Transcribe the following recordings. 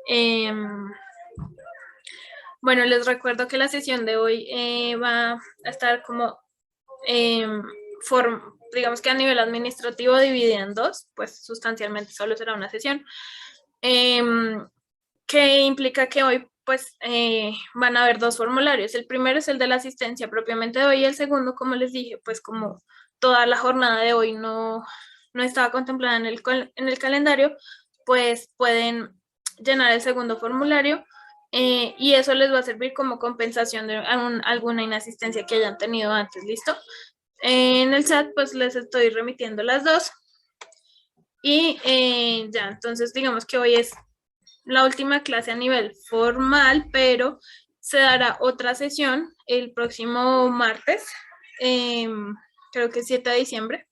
Em, bueno, les recuerdo que la sesión de hoy va a estar como, em, digamos que a nivel administrativo dividida en dos, pues sustancialmente solo será una sesión, que implica que hoy pues van a haber dos formularios. El primero es el de la asistencia propiamente de hoy y el segundo, como les dije, pues como toda la jornada de hoy no estaba contemplada en el calendario, pues pueden llenar el segundo formulario y eso les va a servir como compensación de alguna inasistencia que hayan tenido antes, ¿listo? En el chat pues les estoy remitiendo las dos y ya, entonces digamos que hoy es la última clase a nivel formal, pero se dará otra sesión el próximo martes, eh, creo que 7 de diciembre,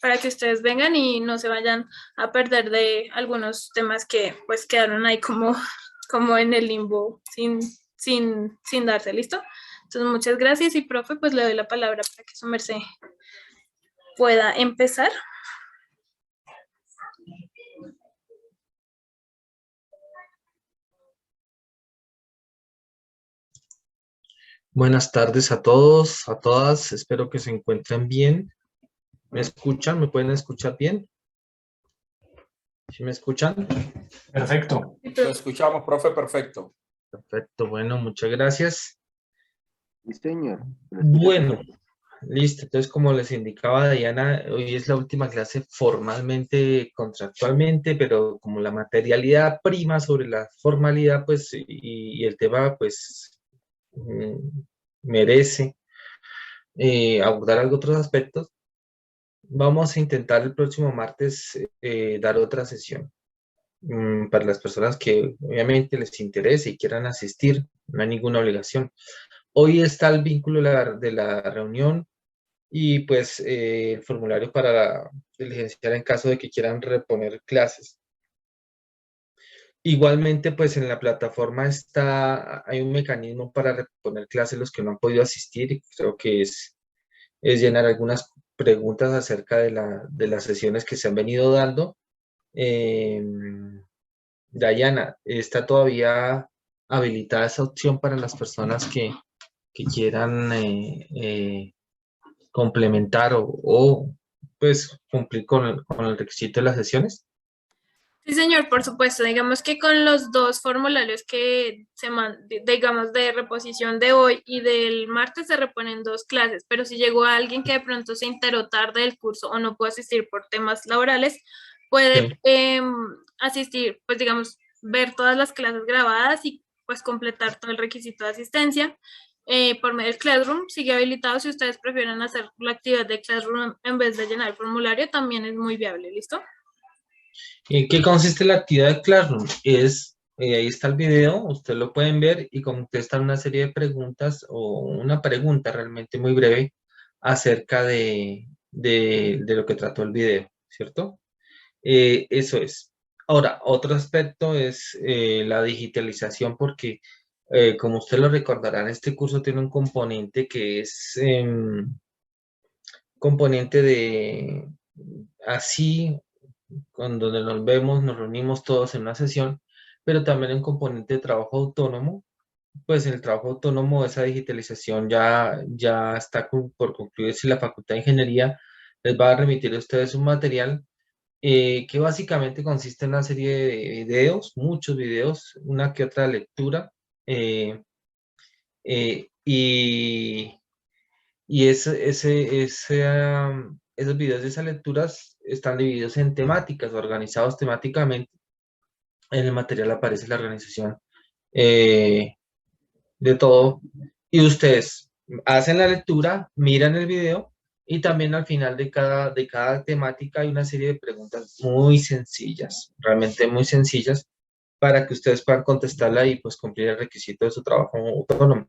para que ustedes vengan y no se vayan a perder de algunos temas que pues quedaron ahí como en el limbo sin darse, ¿listo? Entonces, muchas gracias y profe, pues le doy la palabra para que su merced pueda empezar. Buenas tardes a todos, a todas. Espero que se encuentren bien. ¿Me escuchan? ¿Me pueden escuchar bien? ¿Sí me escuchan? Perfecto. Lo escuchamos, profe, perfecto. Perfecto, bueno, muchas gracias. Sí, señor. Bueno, listo. Entonces, como les indicaba Diana, hoy es la última clase formalmente, contractualmente, pero como la materialidad prima sobre la formalidad, pues, y el tema, pues, merece abordar algo otros aspectos. Vamos a intentar el próximo martes dar otra sesión para las personas que obviamente les interese y quieran asistir, no hay ninguna obligación. Hoy está el vínculo de la reunión y pues el formulario para diligenciar en caso de que quieran reponer clases. Igualmente, pues en la plataforma hay un mecanismo para reponer clases los que no han podido asistir y creo que es llenar algunas preguntas acerca de las sesiones que se han venido dando. Eh, Dayana, ¿está todavía habilitada esa opción para las personas que quieran complementar pues cumplir con el requisito de las sesiones? Sí, señor, por supuesto. Digamos que con los dos formularios que digamos, de reposición de hoy y del martes se reponen dos clases, pero si llegó alguien que de pronto se enteró tarde del curso o no pudo asistir por temas laborales, puede Sí. asistir, pues digamos, ver todas las clases grabadas y pues completar todo el requisito de asistencia. Por medio del Classroom sigue habilitado. Si ustedes prefieren hacer la actividad de Classroom en vez de llenar el formulario, también es muy viable, ¿listo? ¿En qué consiste la actividad de Classroom? Ahí está el video, ustedes lo pueden ver y contestan una serie de preguntas o una pregunta realmente muy breve acerca de lo que trató el video, ¿cierto? Eso es. Ahora, otro aspecto es la digitalización porque, como ustedes lo recordarán, este curso tiene un componente que es componente de así cuando nos vemos, nos reunimos todos en una sesión, pero también un componente de trabajo autónomo. Pues en el trabajo autónomo esa digitalización ya está por concluir si la Facultad de Ingeniería les va a remitir a ustedes un material que básicamente consiste en una serie de videos, muchos videos, una que otra lectura, eh, y esos videos de esas lecturas están divididos en temáticas, organizados temáticamente. En el material aparece la organización eh, de todo. Y ustedes hacen la lectura, miran el video y también al final de cada temática hay una serie de preguntas muy sencillas, realmente muy sencillas, para que ustedes puedan contestarla y pues cumplir el requisito de su trabajo autónomo.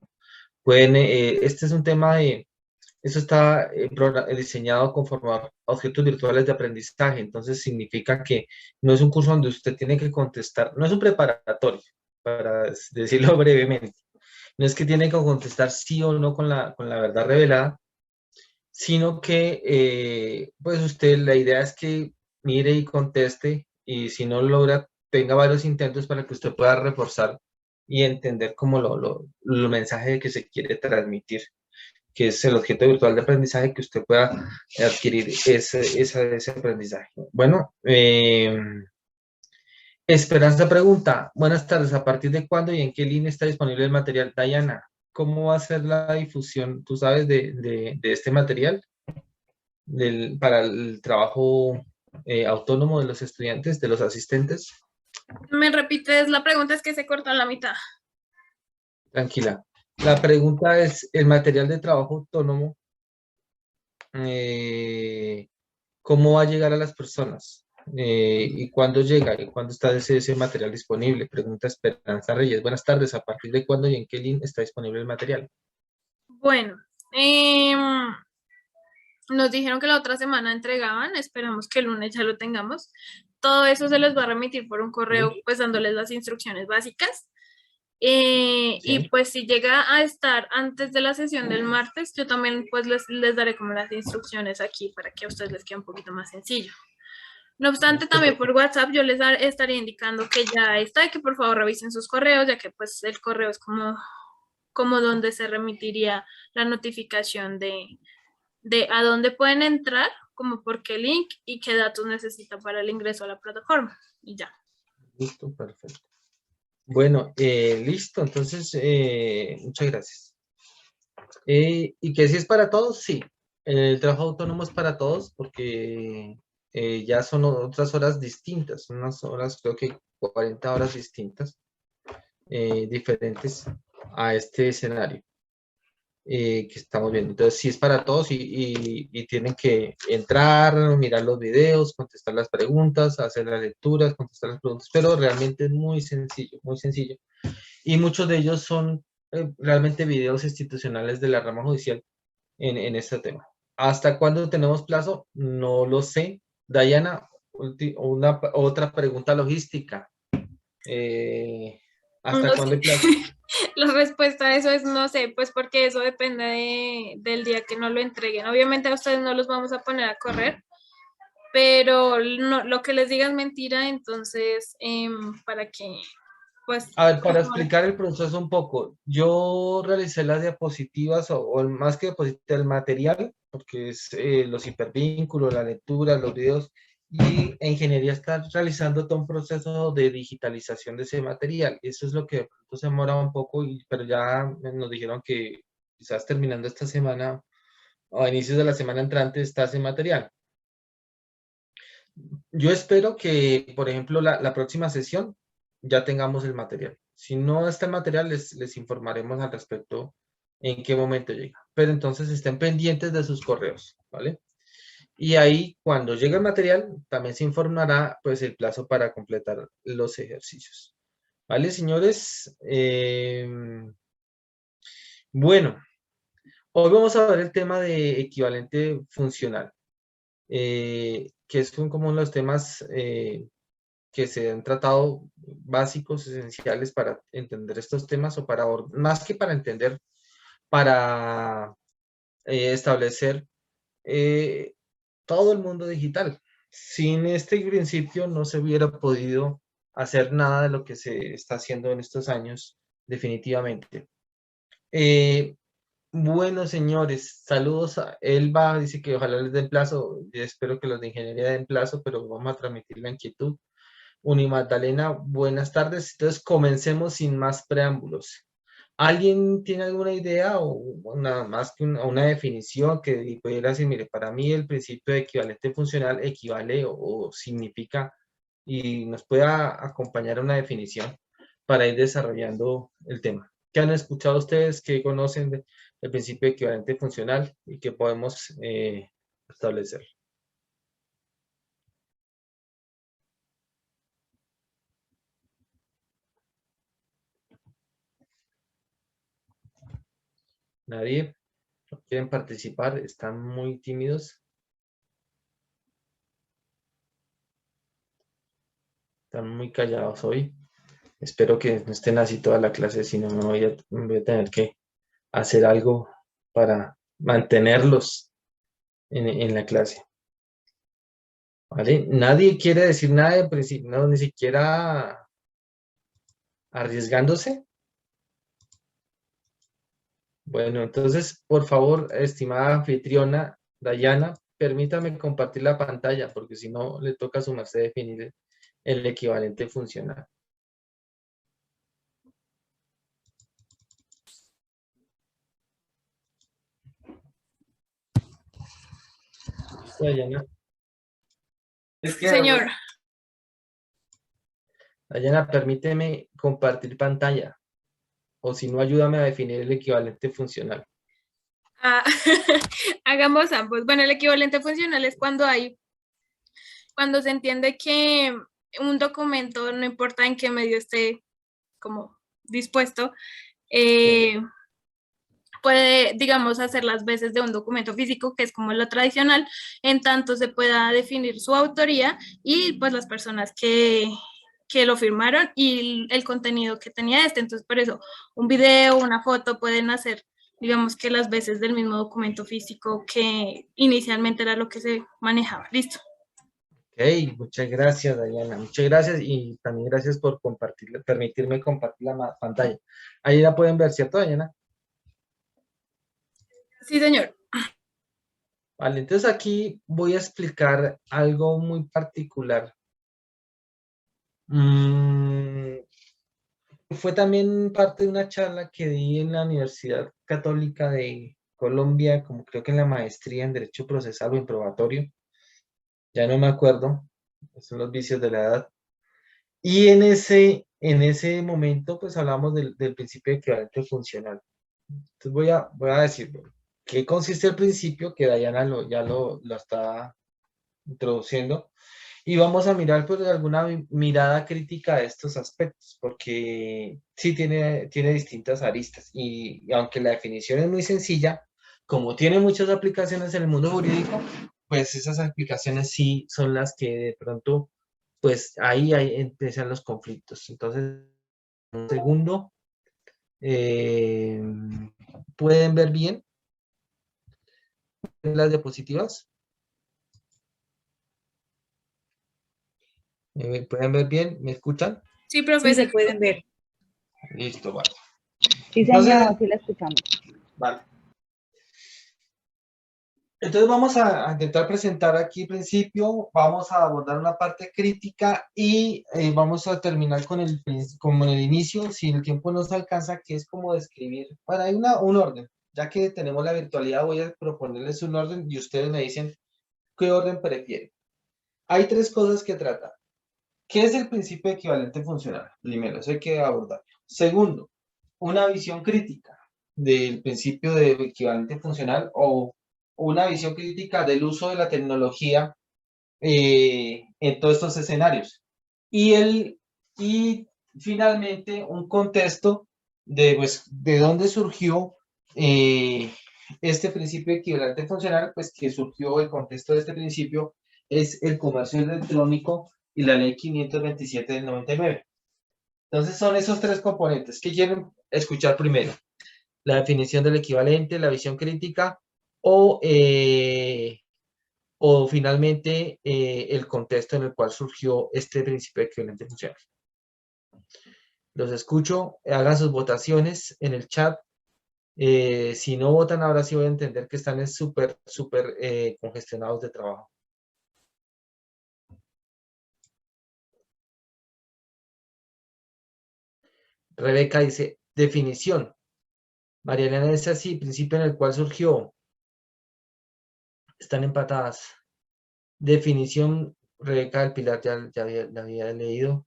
Este es un tema eso está diseñado conforme a objetos virtuales de aprendizaje, entonces significa que no es un curso donde usted tiene que contestar, no es un preparatorio, para decirlo brevemente, no es que tiene que contestar sí o no con la verdad revelada, sino que pues usted, la idea es que mire y conteste y si no logra tenga varios intentos para que usted pueda reforzar y entender como lo mensaje que se quiere transmitir, que es el objeto virtual de aprendizaje, que usted pueda adquirir ese aprendizaje. Bueno, Esperanza pregunta, buenas tardes, ¿a partir de cuándo y en qué línea está disponible el material? Dayana, ¿cómo va a ser la difusión, tú sabes, de este material para el trabajo autónomo de los estudiantes, de los asistentes? ¿Me repites la pregunta? Es que se cortó en la mitad. Tranquila. La pregunta es, ¿el material de trabajo autónomo, cómo va a llegar a las personas? ¿Y cuándo llega? ¿Y cuándo está ese material disponible? Pregunta Esperanza Reyes. Buenas tardes, ¿a partir de cuándo y en qué link está disponible el material? Bueno, nos dijeron que la otra semana entregaban, esperamos que el lunes ya lo tengamos. Todo eso se les va a remitir por un correo, pues dándoles las instrucciones básicas. Sí. Y pues si llega a estar antes de la sesión del martes, yo también pues les daré como las instrucciones aquí para que a ustedes les quede un poquito más sencillo. No obstante, también por WhatsApp yo les estaría indicando que ya está y que por favor revisen sus correos, ya que pues el correo es como donde se remitiría la notificación de a dónde pueden entrar, como por qué link y qué datos necesitan para el ingreso a la plataforma. Y ya. Listo, perfecto. Bueno, listo, entonces, muchas gracias. ¿Y que si es para todos? Sí, el trabajo autónomo es para todos porque ya son otras horas distintas, unas horas, creo que 40 horas distintas, diferentes a este escenario que estamos viendo. Entonces, sí es para todos y tienen que entrar, mirar los videos, contestar las preguntas, hacer las lecturas, contestar las preguntas, pero realmente es muy sencillo, muy sencillo. Y muchos de ellos son realmente videos institucionales de la rama judicial en este tema. ¿Hasta cuándo tenemos plazo? No lo sé. Dayana, otra pregunta logística. ¿Hasta No cuándo sé. hay plazo? La respuesta a eso es no sé, pues porque eso depende del día que no lo entreguen. Obviamente a ustedes no los vamos a poner a correr, pero lo que les diga es mentira, entonces para que, pues, A ver, para explicar el proceso un poco, yo realicé las diapositivas o más que diapositivas, el material, porque es los hipervínculos, la lectura, los videos, y en ingeniería está realizando todo un proceso de digitalización de ese material. Eso es lo que de pronto se demora un poco, pero ya nos dijeron que quizás terminando esta semana o a inicios de la semana entrante está ese material. Yo espero que, por ejemplo, la próxima sesión ya tengamos el material. Si no está el material, les informaremos al respecto en qué momento llega. Pero entonces estén pendientes de sus correos, ¿vale? Y ahí, cuando llegue el material, también se informará pues el plazo para completar los ejercicios. ¿Vale, señores? Bueno, hoy vamos a ver el tema de equivalente funcional, que es como uno de los temas que se han tratado básicos, esenciales para entender estos temas o para, más que para entender, para establecer todo el mundo digital. Sin este principio no se hubiera podido hacer nada de lo que se está haciendo en estos años, definitivamente. Bueno, señores, saludos a Elba, dice que ojalá les den plazo, yo espero que los de ingeniería den plazo, pero vamos a transmitir la inquietud. Magdalena, buenas tardes. Entonces, comencemos sin más preámbulos. ¿Alguien tiene alguna idea o nada más que una definición que pudiera decir, mire, para mí el principio de equivalente funcional equivale o significa y nos pueda acompañar a una definición para ir desarrollando el tema? ¿Qué han escuchado ustedes? ¿Qué conocen del principio de equivalente funcional y qué podemos establecer? ¿Nadie? ¿No quieren participar? ¿Están muy tímidos? ¿Están muy callados hoy? Espero que no estén así toda la clase, si no me voy a tener que hacer algo para mantenerlos en la clase. ¿Vale? Nadie quiere decir nada de principio, no, ni siquiera arriesgándose. Bueno, entonces, por favor, estimada anfitriona Dayana, permítame compartir la pantalla, porque si no, le toca a su merced definir el equivalente funcional. Dayana, Señor, Dayana, permíteme compartir pantalla, o si no, ayúdame a definir el equivalente funcional. ah, hagamos ambos. Bueno, el equivalente funcional es cuando se entiende que un documento, no importa en qué medio esté como dispuesto, puede, digamos, hacer las veces de un documento físico, que es como lo tradicional, en tanto se pueda definir su autoría y pues las personas que lo firmaron y el contenido que tenía este. Entonces, por eso, un video, una foto pueden hacer, digamos, que las veces del mismo documento físico que inicialmente era lo que se manejaba. Listo. Ok, muchas gracias, Dayana. Muchas gracias y también gracias por compartir, permitirme compartir la pantalla. Ahí la pueden ver, ¿cierto, Dayana? Sí, señor. Vale, entonces aquí voy a explicar algo muy particular. Fue también parte de una charla que di en la Universidad Católica de Colombia, como creo que en la maestría en Derecho Procesal o en Probatorio. Ya no me acuerdo, son los vicios de la edad. Y en ese momento, pues hablamos del principio de equivalente funcional. Entonces voy a decir, bueno, ¿qué consiste el principio? Que Dayana ya lo está introduciendo. Y vamos a mirar pues alguna mirada crítica a estos aspectos, porque sí tiene distintas aristas. Y aunque la definición es muy sencilla, como tiene muchas aplicaciones en el mundo jurídico, pues esas aplicaciones sí son las que de pronto, pues ahí empiezan los conflictos. Entonces, un segundo, eh, ¿pueden ver bien las diapositivas? ¿Pueden ver bien? ¿Me escuchan? Sí, Sí, se profesor. pueden ver. Listo, vale. Sí, Entonces, señor, sí la escuchamos. vale. Entonces vamos a intentar presentar aquí el principio, vamos a abordar una parte crítica y vamos a terminar como en el inicio, si el tiempo nos alcanza, que es como describir. Bueno, hay un orden, ya que tenemos la virtualidad, voy a proponerles un orden y ustedes me dicen qué orden prefieren. Hay tres cosas que tratar. ¿Qué es el principio equivalente funcional? Primero, eso hay que abordar. Segundo, una visión crítica del principio de equivalente funcional o una visión crítica del uso de la tecnología en todos estos escenarios. Y finalmente, un contexto pues, de dónde surgió este principio equivalente funcional, pues que surgió el contexto de este principio es el comercio electrónico y la ley 527 del 99. Entonces son esos tres componentes. ¿Qué quieren escuchar primero? La definición del equivalente, la visión crítica o finalmente el contexto en el cual surgió este principio de equivalente funcional. Los escucho, hagan sus votaciones en el chat. Si no votan ahora sí voy a entender que están súper congestionados de trabajo. Rebeca dice, definición. María Elena dice así, principio en el cual surgió. Están empatadas. Definición, Rebeca del Pilar ya había leído.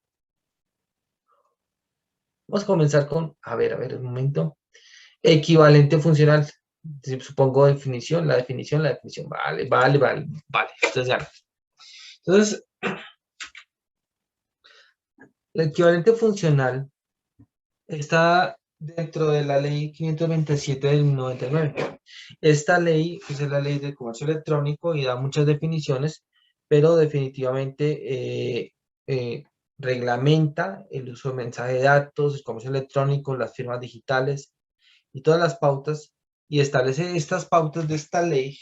Vamos a comenzar con, a ver, un momento. Equivalente funcional. Supongo definición, la definición. Vale. Entonces, ya. Entonces, el equivalente funcional está dentro de la ley 527 del 99. Esta ley es la ley del comercio electrónico y da muchas definiciones, pero definitivamente reglamenta el uso de mensaje de datos, el comercio electrónico, las firmas digitales y todas las pautas, y establece estas pautas de esta ley.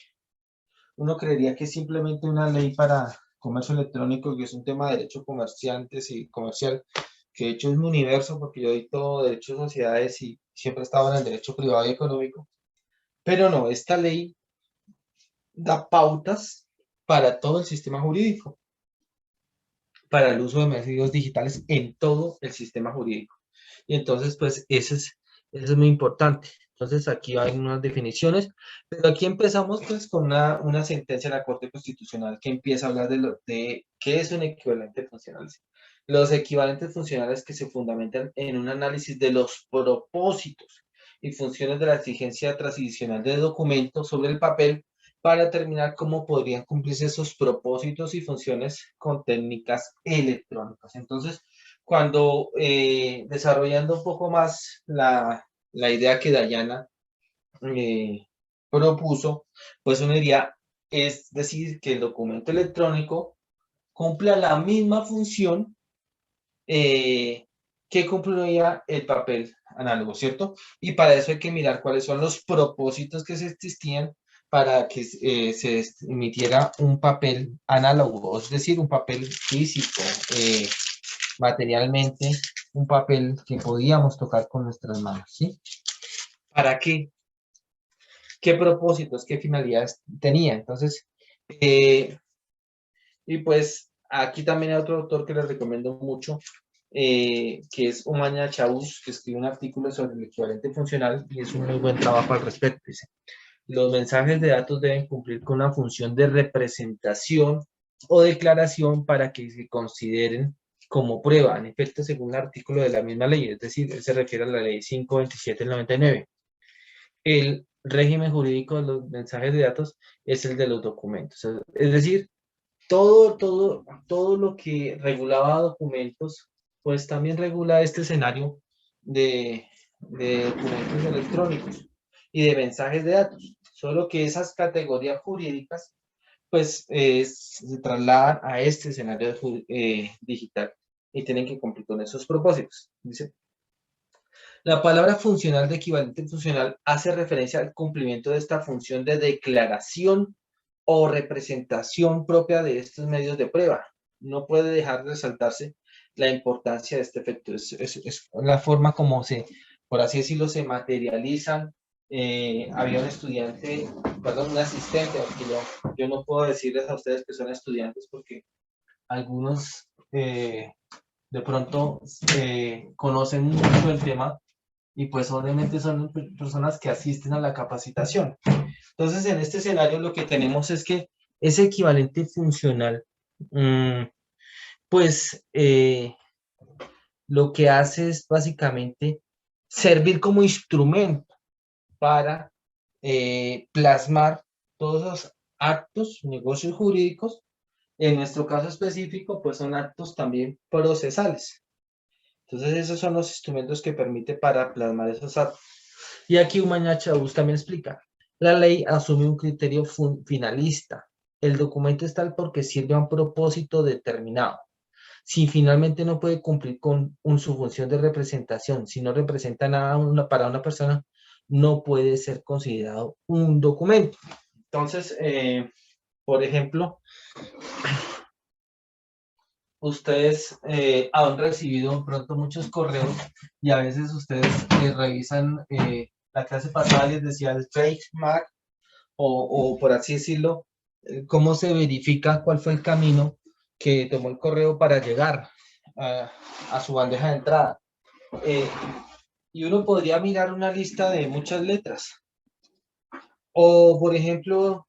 Uno creería que es simplemente una ley para comercio electrónico, que es un tema de derecho comerciantes y comercial, que de hecho es un universo porque yo dicto derecho de sociedades y siempre estaba en el derecho privado y económico, pero no, esta ley da pautas para todo el sistema jurídico, para el uso de medios digitales en todo el sistema jurídico. Y entonces, pues, eso es muy importante. Entonces, aquí hay unas definiciones, pero aquí empezamos, pues, con una sentencia de la Corte Constitucional que empieza a hablar de qué es un equivalente funcional. Los equivalentes funcionales que se fundamentan en un análisis de los propósitos y funciones de la exigencia transicional de documentos sobre el papel para determinar cómo podrían cumplirse esos propósitos y funciones con técnicas electrónicas. Entonces, cuando desarrollando un poco más la idea que Dayana propuso, pues uno diría, es decir, que el documento electrónico cumpla la misma función que cumpliría el papel análogo, ¿cierto? Y para eso hay que mirar cuáles son los propósitos que se existían para que se emitiera un papel análogo, es decir, un papel físico, materialmente, un papel que podíamos tocar con nuestras manos, ¿sí? ¿Para qué? ¿Qué propósitos, qué finalidades tenía? Entonces, y pues aquí también hay otro autor que les recomiendo mucho, que es Umaña Chabus, que escribe un artículo sobre el equivalente funcional y es un muy buen trabajo al respecto. Dice, los mensajes de datos deben cumplir con una función de representación o declaración para que se consideren como prueba, en efecto, según el artículo de la misma ley, es decir, él se refiere a la ley 527 del 99. El régimen jurídico de los mensajes de datos es el de los documentos, es decir, todo lo que regulaba documentos, pues también regula este escenario de documentos electrónicos y de mensajes de datos. Solo que esas categorías jurídicas, pues, se trasladan a este escenario digital y tienen que cumplir con esos propósitos. Dice, la palabra funcional de equivalente funcional hace referencia al cumplimiento de esta función de declaración o representación propia de estos medios de prueba. No puede dejar de resaltarse la importancia de este efecto. Es la forma como por así decirlo, se materializan. Había un estudiante, perdón, un asistente, porque yo no puedo decirles a ustedes que son estudiantes porque algunos de pronto conocen mucho el tema y pues obviamente son personas que asisten a la capacitación. Entonces, en este escenario lo que tenemos es que ese equivalente funcional, pues lo que hace es básicamente servir como instrumento para plasmar todos los actos, negocios jurídicos. En nuestro caso específico, pues son actos también procesales. Entonces, esos son los instrumentos que permite para plasmar esos actos. Y aquí Umaña Chabus también explica. La ley asume un criterio finalista. El documento es tal porque sirve a un propósito determinado. Si finalmente no puede cumplir con su función de representación, si no representa nada para una persona, no puede ser considerado un documento. Entonces, por ejemplo, ustedes han recibido pronto muchos correos y a veces ustedes revisan la clase pasada, les decía el trademark o por así decirlo, cómo se verifica cuál fue el camino que tomó el correo para llegar a su bandeja de entrada. Y uno podría mirar una lista de muchas letras. O, por ejemplo,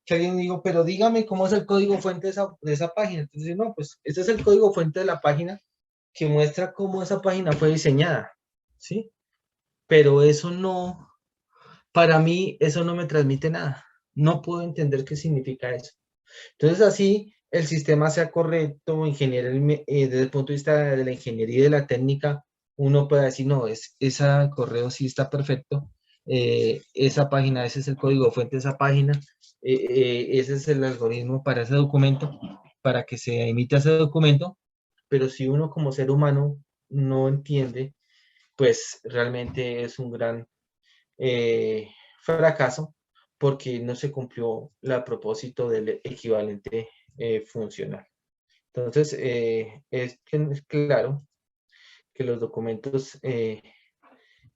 que alguien diga, pero dígame cómo es el código fuente de esa página. Entonces, no, pues este es el código fuente de la página que muestra cómo esa página fue diseñada, ¿sí? Pero eso no, para mí, eso no me transmite nada. No puedo entender qué significa eso. Entonces, así el sistema sea correcto, desde el punto de vista de la ingeniería y de la técnica, uno puede decir, no, ese correo sí está perfecto, esa página, ese es el código fuente de esa página, ese es el algoritmo para ese documento, para que se emita ese documento, pero si uno como ser humano no entiende, pues realmente es un gran fracaso porque no se cumplió el propósito del equivalente funcional. Entonces, es claro que los documentos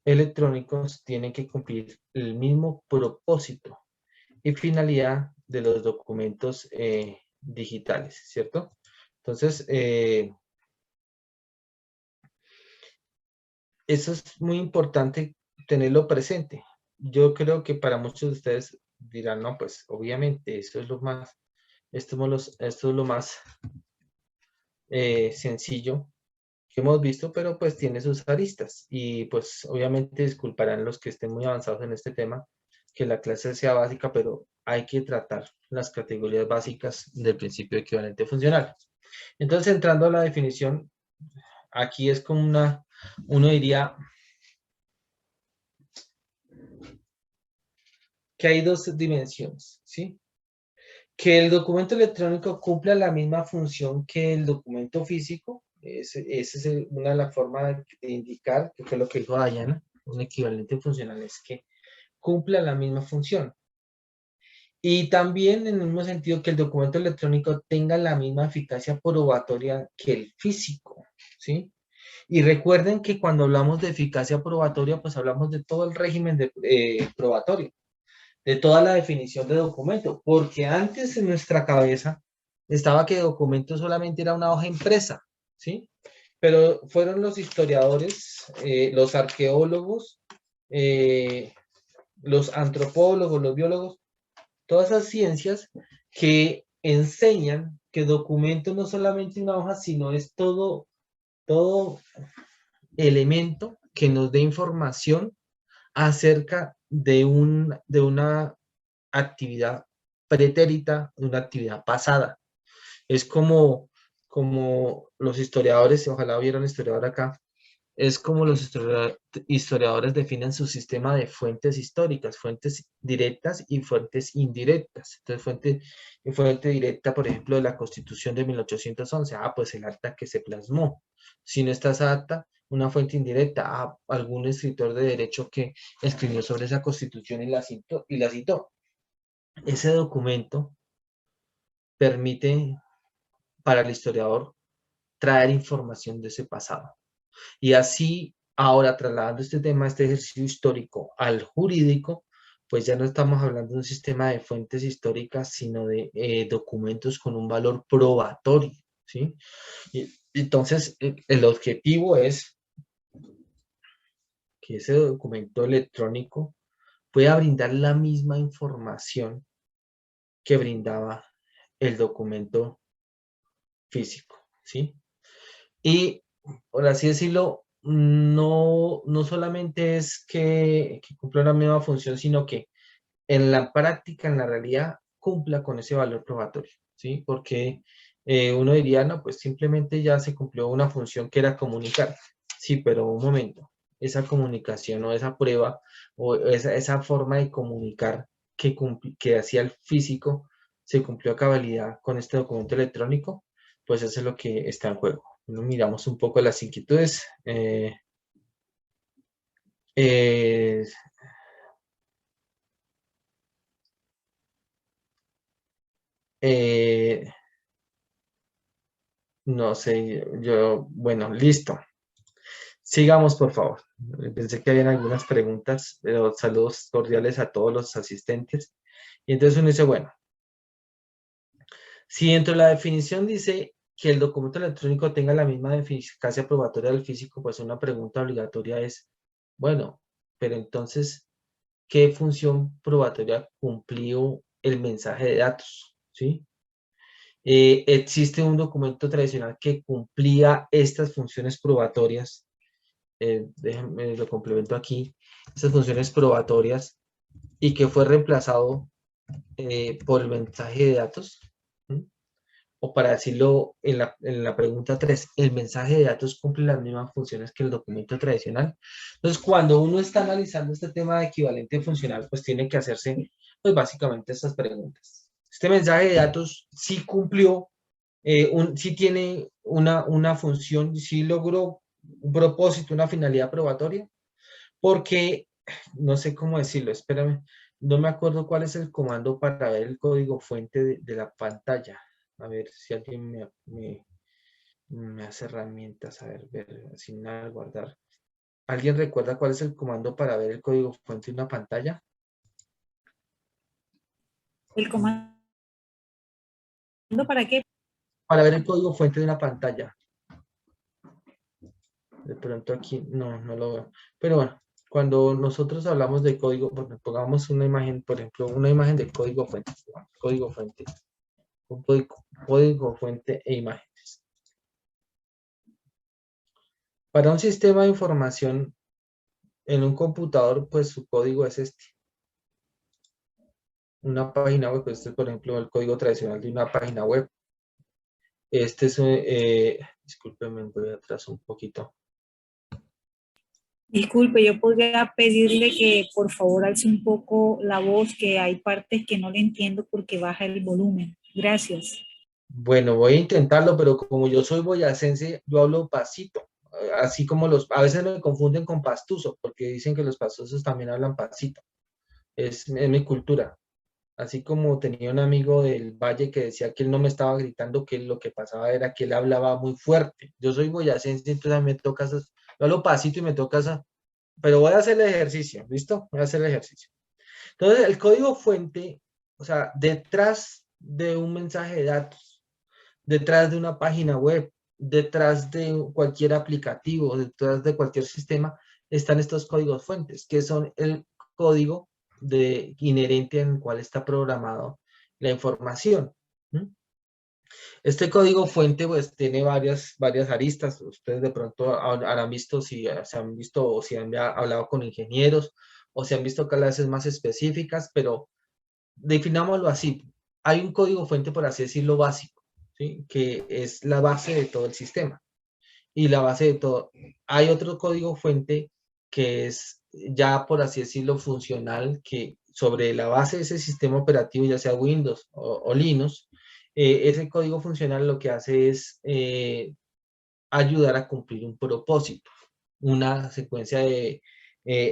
electrónicos tienen que cumplir el mismo propósito y finalidad de los documentos digitales, ¿cierto? Entonces, eso es muy importante tenerlo presente. Yo creo que para muchos de ustedes dirán, no, pues obviamente eso es lo más, esto es lo más sencillo que hemos visto, pero pues tiene sus aristas y pues obviamente disculparán los que estén muy avanzados en este tema que la clase sea básica, pero hay que tratar las categorías básicas del principio equivalente funcional. Entonces, entrando a la definición, aquí es como uno diría que hay dos dimensiones, ¿sí? Que el documento electrónico cumpla la misma función que el documento físico, esa es una de las formas de indicar, que fue lo que dijo Diana, un equivalente funcional es que cumpla la misma función. Y también en el mismo sentido que el documento electrónico tenga la misma eficacia probatoria que el físico, ¿sí? Y recuerden que cuando hablamos de eficacia probatoria, pues hablamos de todo el régimen probatorio, de toda la definición de documento, porque antes en nuestra cabeza estaba que documento solamente era una hoja impresa, ¿sí? Pero fueron los historiadores, los arqueólogos, los antropólogos, los biólogos, todas esas ciencias que enseñan que documento no solamente una hoja, sino es todo elemento que nos dé información acerca de una actividad pretérita, una actividad pasada. Es como los historiadores, ojalá hubiera un historiador acá, es como los historiadores definen su sistema de fuentes históricas, fuentes directas y fuentes indirectas. Entonces, fuente directa, por ejemplo, de la Constitución de 1811, pues el acta que se plasmó. Si no está esa acta, una fuente indirecta, algún escritor de derecho que escribió sobre esa Constitución y la citó. Ese documento permite para el historiador traer información de ese pasado. Y así, ahora trasladando este tema, este ejercicio histórico al jurídico, pues ya no estamos hablando de un sistema de fuentes históricas, sino de documentos con un valor probatorio, ¿sí? Y entonces, el objetivo es que ese documento electrónico pueda brindar la misma información que brindaba el documento físico, ¿sí? Y, por así decirlo, no solamente es que cumpla la misma función, sino que en la práctica, en la realidad, cumpla con ese valor probatorio, ¿sí? Porque uno diría, no, pues simplemente ya se cumplió una función que era comunicar. Sí, pero un momento, esa comunicación o esa prueba o esa forma de comunicar que hacía el físico, se cumplió a cabalidad con este documento electrónico, pues eso es lo que está en juego. Miramos un poco las inquietudes. Eh, eh, no sé, bueno, listo. Sigamos, por favor. Pensé que habían algunas preguntas, pero saludos cordiales a todos los asistentes. Y entonces uno dice, bueno, si dentro de la definición dice que el documento electrónico tenga la misma eficacia probatoria del físico, pues una pregunta obligatoria es, bueno, pero entonces, ¿qué función probatoria cumplió el mensaje de datos? ¿Sí? Existe un documento tradicional que cumplía estas funciones probatorias. Déjenme lo complemento aquí, estas funciones probatorias y que fue reemplazado por el mensaje de datos. ¿Sí? O para decirlo en la pregunta 3, el mensaje de datos cumple las mismas funciones que el documento tradicional. Entonces, cuando uno está analizando este tema de equivalente funcional, pues tiene que hacerse, pues básicamente estas preguntas. Este mensaje de datos sí cumplió, sí tiene una función, sí logró un propósito, una finalidad probatoria, porque, no sé cómo decirlo, espérame, no me acuerdo cuál es el comando para ver el código fuente de la pantalla. A ver si alguien me hace herramientas, a ver, asignar, guardar. ¿Alguien recuerda cuál es el comando para ver el código fuente en una pantalla? ¿El comando para qué? Para ver el código fuente de una pantalla. De pronto aquí no lo veo. Pero bueno, cuando nosotros hablamos de código, bueno, pongamos una imagen, por ejemplo, una imagen de código fuente. Código fuente. Un código fuente e imágenes. Para un sistema de información en un computador, pues su código es este. Una página web, este es por ejemplo el código tradicional de una página web. Este es, discúlpenme, voy atrás un poquito. Disculpe, yo podría pedirle que por favor alce un poco la voz, que hay partes que no le entiendo porque baja el volumen. Gracias. Bueno, voy a intentarlo, pero como yo soy boyacense, yo hablo pasito. Así como a veces me confunden con pastuso, porque dicen que los pastusos también hablan pasito. Es mi cultura. Así como tenía un amigo del Valle que decía que él no me estaba gritando, que lo que pasaba era que él hablaba muy fuerte. Yo soy boyacense, entonces a mí me toca, yo hablo pasito y me toca, pero voy a hacer el ejercicio, ¿listo? Voy a hacer el ejercicio. Entonces, el código fuente, o sea, detrás de un mensaje de datos, detrás de una página web, detrás de cualquier aplicativo, detrás de cualquier sistema, están estos códigos fuentes, que son el código inherente en el cual está programado la información. Este código fuente pues tiene varias aristas. Ustedes de pronto habrán visto, si se han visto o si han hablado con ingenieros o si han visto clases más específicas, pero definámoslo así. Hay un código fuente, por así decirlo, básico, ¿sí? Que es la base de todo el sistema. Y la base de todo. Hay otro código fuente que es ya, por así decirlo, funcional, que sobre la base de ese sistema operativo, ya sea Windows o Linux, ese código funcional lo que hace es ayudar a cumplir un propósito, una secuencia de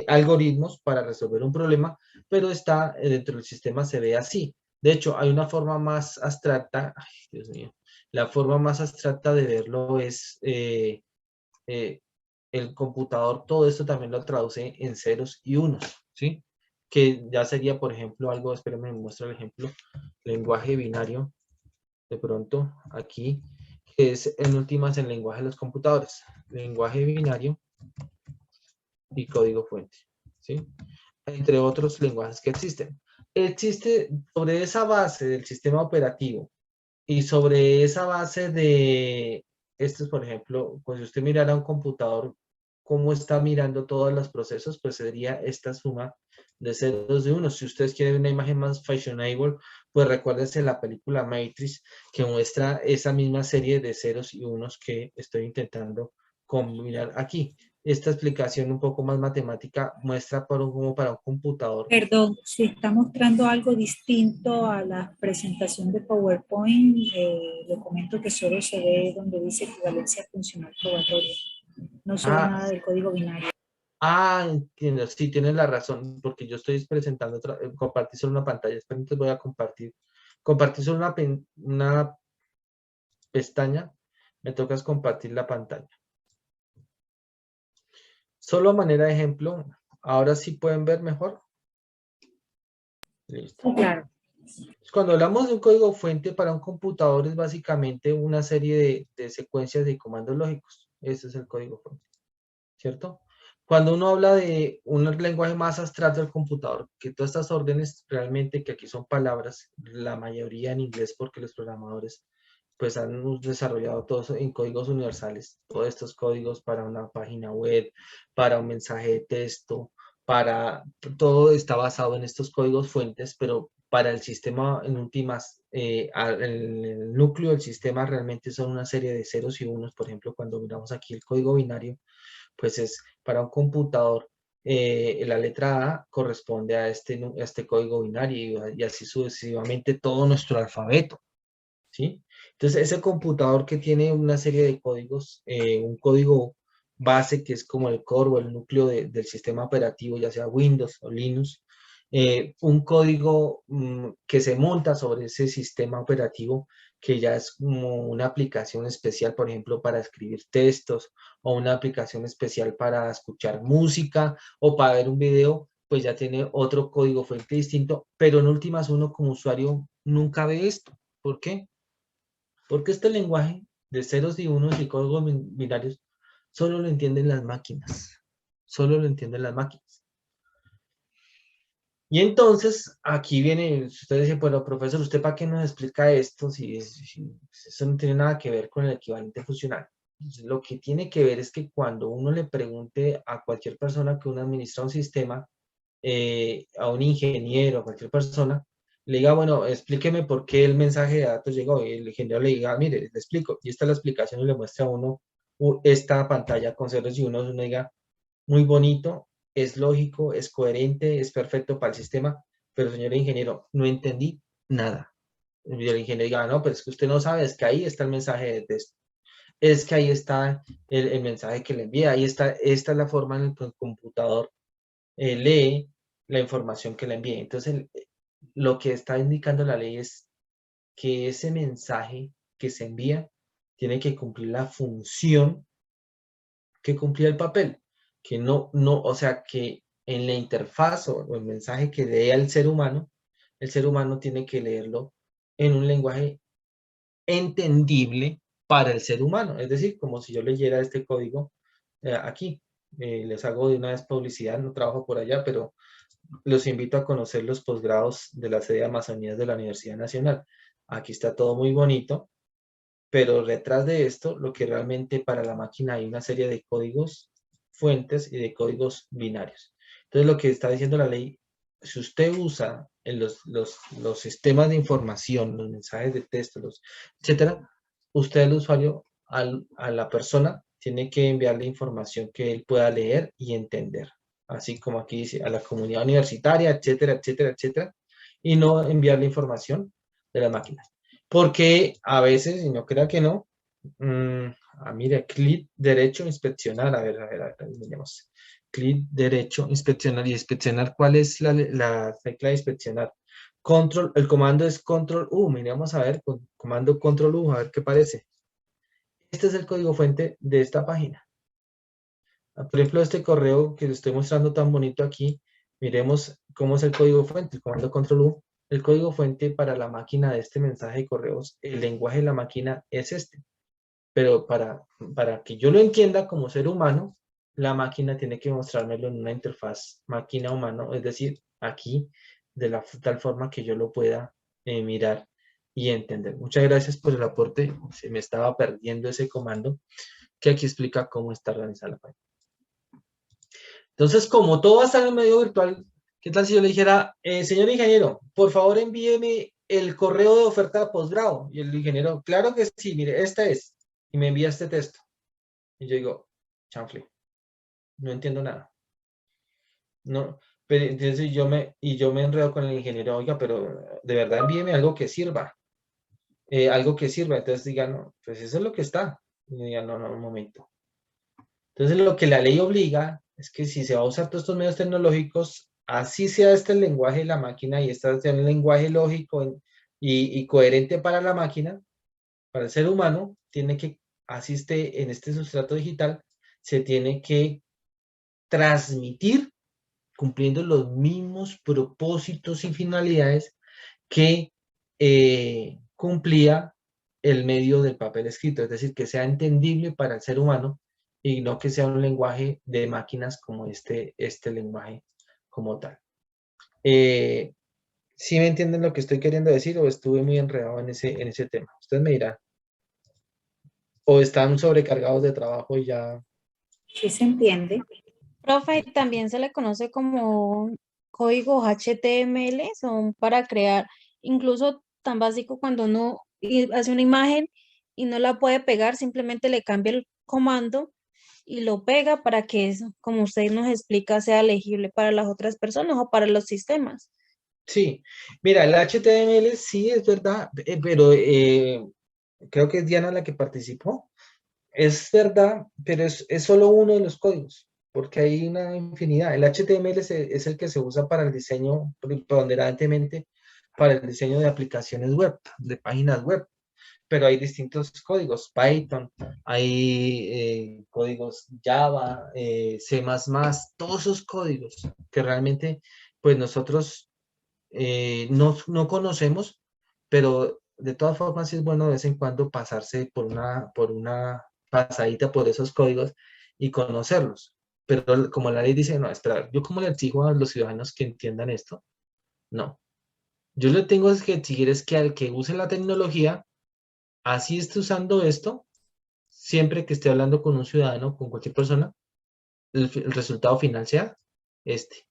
algoritmos para resolver un problema, pero está dentro del sistema, se ve así. De hecho, hay una forma más abstracta, ay, Dios mío, la forma más abstracta de verlo es el computador, todo esto también lo traduce en ceros y unos, ¿sí? Que ya sería, por ejemplo, algo, espérenme, me muestro el ejemplo, lenguaje binario, de pronto, aquí, que es en últimas el lenguaje de los computadores, lenguaje binario y código fuente, ¿sí? Entre otros lenguajes que existen. Existe sobre esa base del sistema operativo y sobre esa base de, esto es por ejemplo, pues si usted mirara un computador, cómo está mirando todos los procesos, pues sería esta suma de ceros de unos. Si ustedes quieren una imagen más fashionable, pues recuérdense la película Matrix, que muestra esa misma serie de ceros y unos que estoy intentando combinar aquí. Esta explicación un poco más matemática muestra como para un computador. Perdón, si está mostrando algo distinto a la presentación de PowerPoint, le comento que solo se ve donde dice equivalencia funcional probatoria. No se ve nada del código binario. Entiendo, sí, tienes la razón, porque yo estoy presentando, compartir solo una pantalla. Espera, entonces voy a compartir solo una pestaña, me toca compartir la pantalla. Solo a manera de ejemplo, ahora sí pueden ver mejor. Listo. Claro. Cuando hablamos de un código fuente para un computador es básicamente una serie de secuencias de comandos lógicos. Ese es el código fuente, ¿cierto? Cuando uno habla de un lenguaje más abstracto del computador, que todas estas órdenes realmente, que aquí son palabras, la mayoría en inglés porque los programadores pues han desarrollado todo eso en códigos universales, todos estos códigos para una página web, para un mensaje de texto, todo está basado en estos códigos fuentes, pero para el sistema en últimas, el núcleo del sistema realmente son una serie de ceros y unos. Por ejemplo, cuando miramos aquí el código binario, pues es para un computador, la letra A corresponde a este código binario y así sucesivamente todo nuestro alfabeto, ¿sí? Entonces, ese computador que tiene una serie de códigos, un código base que es como el core o el núcleo del sistema operativo, ya sea Windows o Linux, un código que se monta sobre ese sistema operativo que ya es como una aplicación especial, por ejemplo, para escribir textos, o una aplicación especial para escuchar música, o para ver un video, pues ya tiene otro código fuente distinto, pero en últimas uno como usuario nunca ve esto. ¿Por qué? Porque este lenguaje de ceros y unos y códigos binarios solo lo entienden las máquinas. Solo lo entienden las máquinas. Y entonces, aquí viene, usted dice, bueno, profesor, ¿usted para qué nos explica esto si eso no tiene nada que ver con el equivalente funcional? Entonces, lo que tiene que ver es que cuando uno le pregunte a cualquier persona que uno administra un sistema, a un ingeniero, a cualquier persona, le diga, bueno, explíqueme por qué el mensaje de datos llegó, y el ingeniero le diga, mire, le explico, y esta es la explicación, y le muestra a uno esta pantalla con ceros y unos, uno diga, muy bonito, es lógico, es coherente, es perfecto para el sistema, pero señor ingeniero, no entendí nada. Y el ingeniero diga, no, pero es que usted no sabe, es que ahí está el mensaje de texto, es que ahí está el mensaje que le envía, ahí está, esta es la forma en la que el computador lee la información que le envíe. Entonces, lo que está indicando la ley es que ese mensaje que se envía tiene que cumplir la función que cumplía el papel, que o sea, que en la interfaz o el mensaje que lee al ser humano, el ser humano tiene que leerlo en un lenguaje entendible para el ser humano. Es decir, como si yo leyera este código aquí. Les hago de una vez publicidad, no trabajo por allá, pero los invito a conocer los posgrados de la sede de Amazonías de la Universidad Nacional. Aquí está todo muy bonito, pero detrás de esto, lo que realmente para la máquina hay una serie de códigos fuentes y de códigos binarios. Entonces, lo que está diciendo la ley, si usted usa en los sistemas de información, los mensajes de texto, etcétera, usted, el usuario, a la persona, tiene que enviarle información que él pueda leer y entender. Así como aquí dice, a la comunidad universitaria, etcétera, etcétera, etcétera, y no enviarle información de las máquinas. Porque a veces, y no crea que no, mire, clic derecho, inspeccionar, a ver, miremos. Clic derecho, inspeccionar, y inspeccionar, ¿cuál es la tecla de inspeccionar? Control, el comando es control U, miremos a ver, con comando control U, a ver qué parece. Este es el código fuente de esta página. Por ejemplo, este correo que les estoy mostrando tan bonito aquí, miremos cómo es el código fuente, el comando control U. El código fuente para la máquina de este mensaje de correos, el lenguaje de la máquina es este. Pero para que yo lo entienda como ser humano, la máquina tiene que mostrármelo en una interfaz máquina-humano, es decir, aquí, de la tal forma que yo lo pueda mirar y entender. Muchas gracias por el aporte. Se me estaba perdiendo ese comando que aquí explica cómo está organizada la página. Entonces, como todo va a estar en el medio virtual, ¿qué tal si yo le dijera, señor ingeniero, por favor envíeme el correo de oferta de posgrado? Y el ingeniero, claro que sí, mire, esta es. Y me envía este texto. Y yo digo, chanfle, no entiendo nada. No, pero entonces yo me enredo con el ingeniero, oiga, pero de verdad envíeme algo que sirva. Algo que sirva. Entonces diga, no, pues eso es lo que está. Y diga, no, un momento. Entonces lo que la ley obliga es que si se va a usar todos estos medios tecnológicos, así sea este el lenguaje de la máquina y este sea un lenguaje lógico y coherente para la máquina, para el ser humano, tiene que, asiste en este sustrato digital, se tiene que transmitir cumpliendo los mismos propósitos y finalidades que cumplía el medio del papel escrito, es decir, que sea entendible para el ser humano y no que sea un lenguaje de máquinas como este lenguaje como tal. ¿Sí me entienden lo que estoy queriendo decir o estuve muy enredado en ese tema? Ustedes me dirán. ¿O están sobrecargados de trabajo y ya? Sí se entiende. Profe, también se le conoce como códigos HTML, son para crear, incluso tan básico cuando uno hace una imagen y no la puede pegar, simplemente le cambia el comando y lo pega para que eso, como usted nos explica, sea legible para las otras personas o para los sistemas. Sí, mira, el HTML sí es verdad, pero creo que es Diana la que participó. Es verdad, pero es solo uno de los códigos, porque hay una infinidad. El HTML es el que se usa para el diseño, preponderantemente para el diseño de aplicaciones web, de páginas web. pero hay distintos códigos, Python, hay códigos Java, C++, todos esos códigos que realmente pues nosotros no conocemos, pero de todas formas sí es bueno de vez en cuando pasarse por una pasadita por esos códigos y conocerlos. Pero como la ley dice, no, espera, yo como le exijo a los ciudadanos que entiendan esto, no. Yo le tengo que exigir es que al que use la tecnología, así esté usando esto, siempre que esté hablando con un ciudadano, con cualquier persona, el resultado final sea este.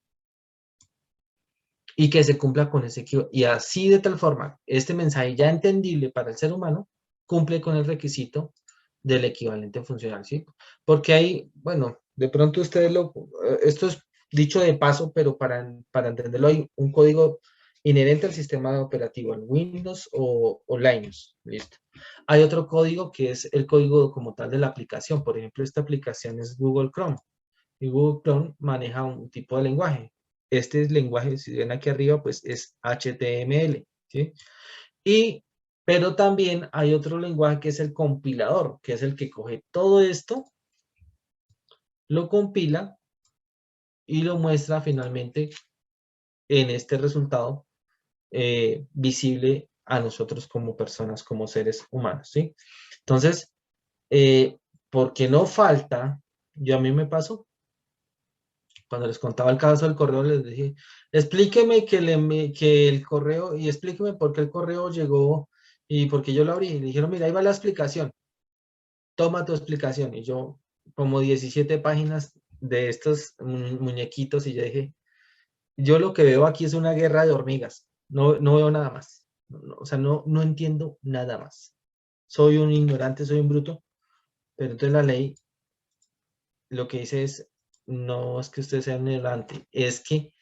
Y que se cumpla con ese equipo. Y así de tal forma, este mensaje ya entendible para el ser humano, cumple con el requisito del equivalente funcional, ¿sí? Porque hay, bueno, de pronto ustedes esto es dicho de paso, pero para entenderlo hay un código inherente al sistema operativo, en Windows o Linux, listo. Hay otro código que es el código como tal de la aplicación. Por ejemplo, esta aplicación es Google Chrome. Y Google Chrome maneja un tipo de lenguaje. Este lenguaje, si ven aquí arriba, pues es HTML, ¿sí? Pero también hay otro lenguaje que es el compilador, que es el que coge todo esto, lo compila y lo muestra finalmente en este resultado visible a nosotros como personas, como seres humanos, ¿sí? Entonces, porque no falta, yo a mí me pasó, cuando les contaba el caso del correo, les dije, explíqueme que el correo, y explíqueme por qué el correo llegó y por qué yo lo abrí. Y le dijeron, mira, ahí va la explicación, toma tu explicación. Y yo, como 17 páginas de estos muñequitos, y yo dije, yo lo que veo aquí es una guerra de hormigas, no veo nada más. O sea, no entiendo nada más. Soy un ignorante, soy un bruto, pero entonces la ley lo que dice es, no es que usted sea un ignorante, es que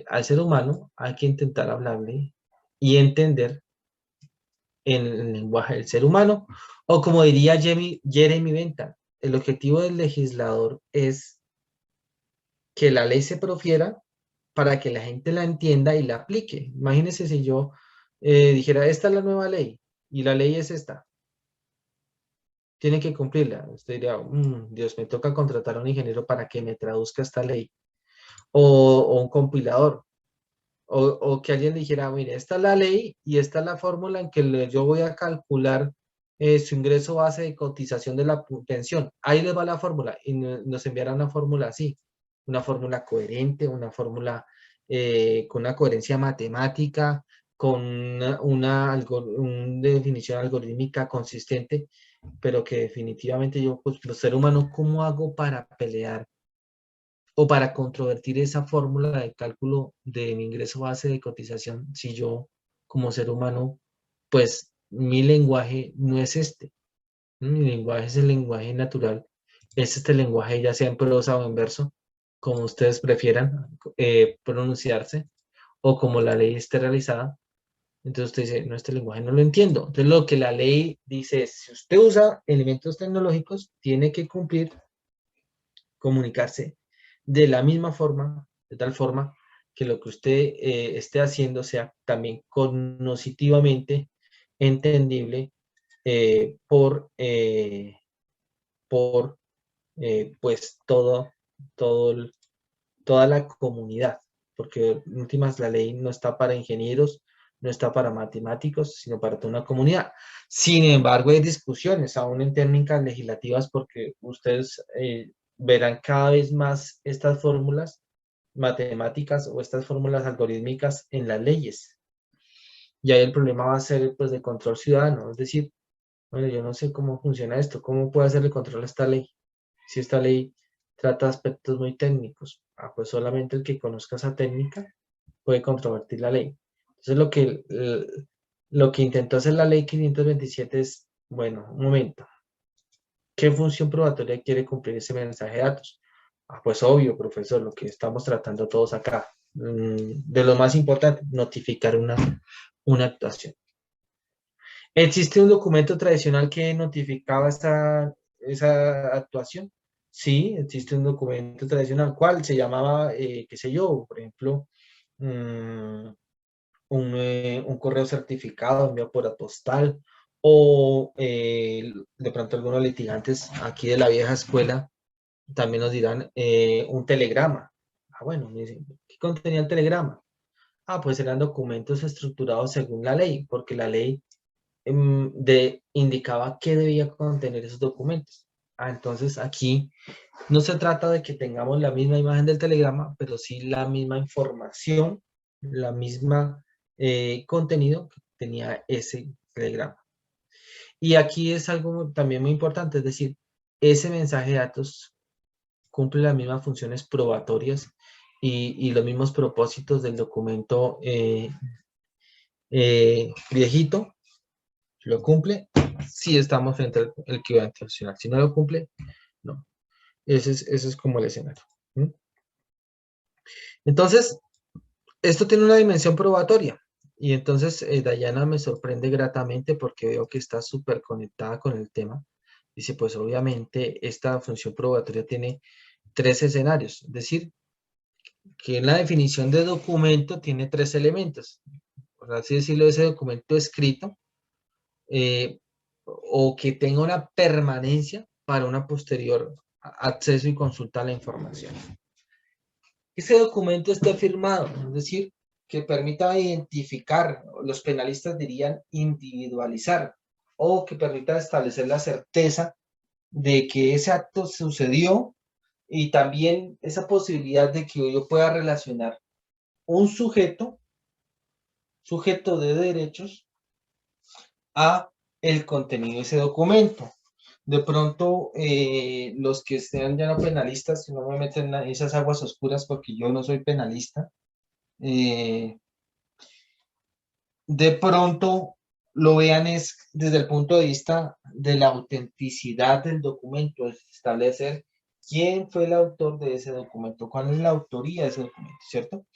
al ser humano hay que intentar hablarle y entender en el lenguaje del ser humano, o como diría Jeremy Bentham, el objetivo del legislador es que la ley se profiera para que la gente la entienda y la aplique. Imagínense si yo dijera, esta es la nueva ley y la ley es esta, tiene que cumplirla. Usted diría, Dios, me toca contratar a un ingeniero para que me traduzca esta ley, o un compilador. O que alguien dijera, mire, esta es la ley y esta es la fórmula en que yo voy a calcular su ingreso base de cotización de la pensión. Ahí les va la fórmula y nos enviará una fórmula así, una fórmula coherente, una fórmula con una coherencia matemática, con una definición algorítmica consistente, pero que definitivamente yo, pues, los seres humanos, ¿cómo hago para pelear o para controvertir esa fórmula de cálculo de mi ingreso base de cotización si yo como ser humano, pues mi lenguaje no es este? Mi lenguaje es el lenguaje natural, es este lenguaje ya sea en prosa o en verso, como ustedes prefieran pronunciarse, o como la ley esté realizada. Entonces usted dice, no, este lenguaje no lo entiendo. Entonces lo que la ley dice es, si usted usa elementos tecnológicos, tiene que cumplir, comunicarse de la misma forma, de tal forma que lo que usted esté haciendo sea también cognitivamente entendible por pues toda la comunidad, porque en últimas la ley no está para ingenieros, no está para matemáticos, sino para toda una comunidad. Sin embargo, hay discusiones aún en técnicas legislativas porque ustedes verán cada vez más estas fórmulas matemáticas o estas fórmulas algorítmicas en las leyes. Y ahí el problema va a ser pues de control ciudadano, es decir, bueno, yo no sé cómo funciona esto, cómo puede hacerle control a esta ley, si esta ley trata aspectos muy técnicos. Pues solamente el que conozca esa técnica puede controvertir la ley. Entonces lo que intentó hacer la ley 527 es, bueno, un momento, ¿qué función probatoria quiere cumplir ese mensaje de datos? Pues obvio, profesor, lo que estamos tratando todos acá. De lo más importante, notificar una actuación. ¿Existe un documento tradicional que notificaba esa actuación? Sí, existe un documento tradicional. ¿Cuál? Se llamaba, qué sé yo, por ejemplo, un correo certificado enviado por postal, O de pronto algunos litigantes aquí de la vieja escuela también nos dirán un telegrama. Ah, bueno, me dicen, ¿qué contenía el telegrama? Ah, pues eran documentos estructurados según la ley, porque la ley indicaba qué debía contener esos documentos. Ah, entonces aquí no se trata de que tengamos la misma imagen del telegrama, pero sí la misma información, la misma contenido que tenía ese telegrama. Y aquí es algo también muy importante, es decir, ese mensaje de datos cumple las mismas funciones probatorias y los mismos propósitos del documento viejito. Lo cumple si estamos frente al equivalente opcional. Si no lo cumple, no. Ese es como el escenario. ¿Mm? Entonces, esto tiene una dimensión probatoria. Y entonces Dayana me sorprende gratamente porque veo que está súper conectada con el tema. Dice, pues obviamente esta función probatoria tiene 3 escenarios. Es decir, que en la definición de documento tiene 3 elementos. Por así decirlo, ese documento escrito o que tenga una permanencia para una posterior acceso y consulta a la información. Ese documento esté firmado, es decir, que permita identificar, los penalistas dirían individualizar, o que permita establecer la certeza de que ese acto sucedió y también esa posibilidad de que yo pueda relacionar un sujeto de derechos a el contenido de ese documento. De pronto, los que sean ya no penalistas, no me meten en esas aguas oscuras porque yo no soy penalista, de pronto lo vean es desde el punto de vista de la autenticidad del documento, es establecer quién fue el autor de ese documento, cuál es la autoría de ese documento, ¿cierto?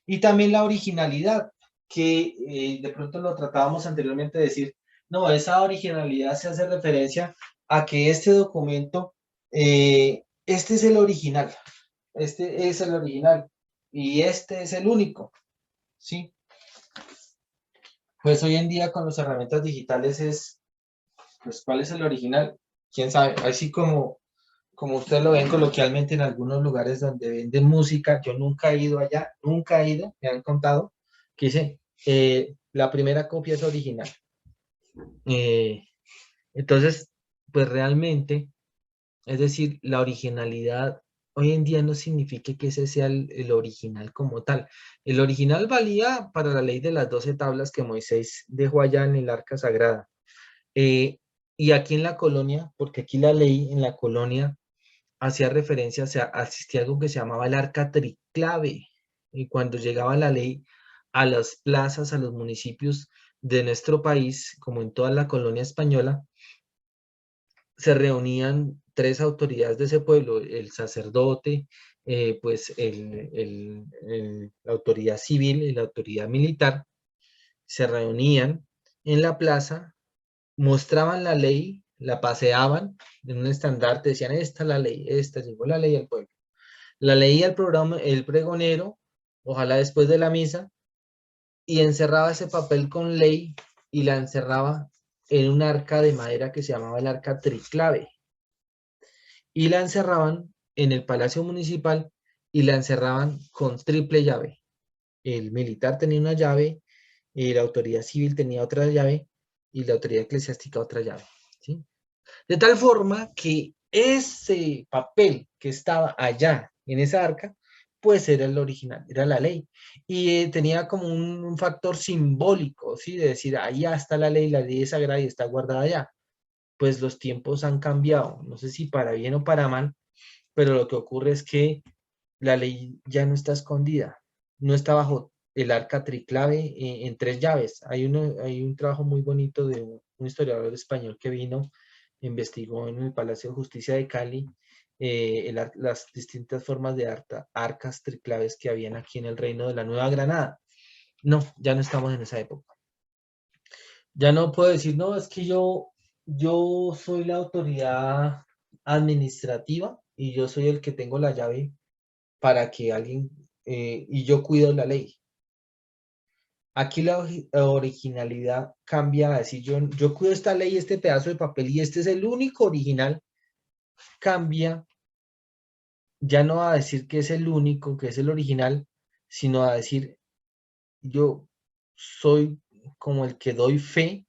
Y también la originalidad, que de pronto lo tratábamos anteriormente de decir, no, esa originalidad se hace referencia a que este documento, este es el original, y este es el único, ¿sí? Pues hoy en día con las herramientas digitales pues, ¿cuál es el original? ¿Quién sabe? Así como ustedes lo ven coloquialmente en algunos lugares donde venden música, yo nunca he ido allá, nunca he ido, me han contado, que dice, la primera copia es original. Entonces, pues realmente, es decir, la originalidad hoy en día no significa que ese sea el original como tal. El original valía para la ley de las 12 tablas que Moisés dejó allá en el arca sagrada. Y aquí en la colonia, porque aquí la ley en la colonia hacía referencia, o sea, existía algo que se llamaba el arca triclave. Y cuando llegaba la ley a las plazas, a los municipios de nuestro país, como en toda la colonia española, se reunían 3 autoridades de ese pueblo, el sacerdote, pues la autoridad civil y la autoridad militar, se reunían en la plaza, mostraban la ley, la paseaban en un estandarte, decían, esta es la ley, esta llegó la ley al pueblo. La leía el programa, el pregonero, ojalá después de la misa, y encerraba ese papel con ley y la encerraba en un arca de madera que se llamaba el arca triclave. Y la encerraban en el Palacio Municipal y la encerraban con triple llave. El militar tenía una llave, la autoridad civil tenía otra llave y la autoridad eclesiástica otra llave, ¿sí? De tal forma que ese papel que estaba allá en esa arca, pues era el original, era la ley. Y tenía como un factor simbólico, ¿sí? De decir, ahí está la ley es sagrada y está guardada allá. Pues los tiempos han cambiado, no sé si para bien o para mal, pero lo que ocurre es que la ley ya no está escondida, no está bajo el arca triclave en 3 llaves. Hay un trabajo muy bonito de un historiador español que vino, investigó en el Palacio de Justicia de Cali las distintas formas de arcas triclaves que habían aquí en el reino de la Nueva Granada. No, ya no estamos en esa época. Ya no puedo decir, no, es que yo soy la autoridad administrativa y yo soy el que tengo la llave para que alguien, y yo cuido la ley. Aquí la originalidad cambia a decir, yo cuido esta ley, este pedazo de papel, y este es el único original, cambia, ya no a decir que es el único, que es el original, sino a decir, yo soy como el que doy fe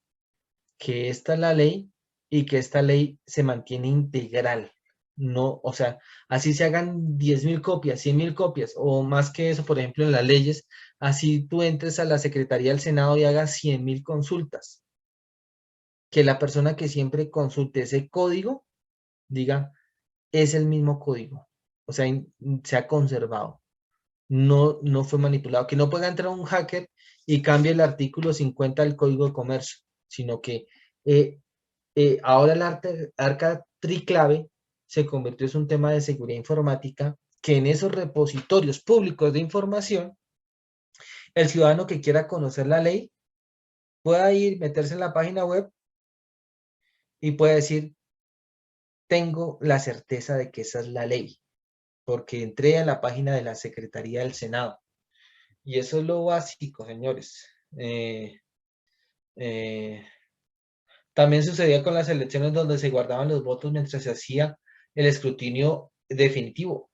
que esta es la ley y que esta ley se mantiene integral. No, o sea, así se hagan 10.000 copias, 100.000 copias o más que eso, por ejemplo, en las leyes, así tú entres a la Secretaría del Senado y hagas 100.000 consultas. Que la persona que siempre consulte ese código diga, es el mismo código. O sea, se ha conservado. No fue manipulado. Que no pueda entrar un hacker y cambie el artículo 50 del Código de Comercio, sino que ahora el arca triclave se convirtió en un tema de seguridad informática, que en esos repositorios públicos de información, el ciudadano que quiera conocer la ley pueda ir, meterse en la página web y puede decir, tengo la certeza de que esa es la ley, porque entré a la página de la Secretaría del Senado. Y eso es lo básico, señores. También sucedía con las elecciones donde se guardaban los votos mientras se hacía el escrutinio definitivo.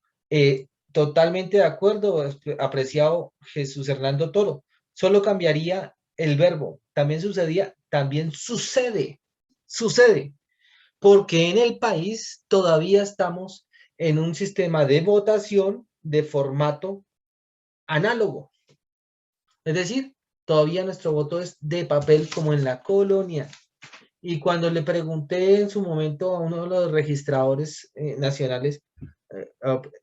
Totalmente de acuerdo, apreciado Jesús Hernando Toro. Solo cambiaría el verbo. También sucedía, también sucede, porque en el país todavía estamos en un sistema de votación de formato análogo. Es decir, todavía nuestro voto es de papel como en la colonia. Y cuando le pregunté en su momento a uno de los registradores nacionales,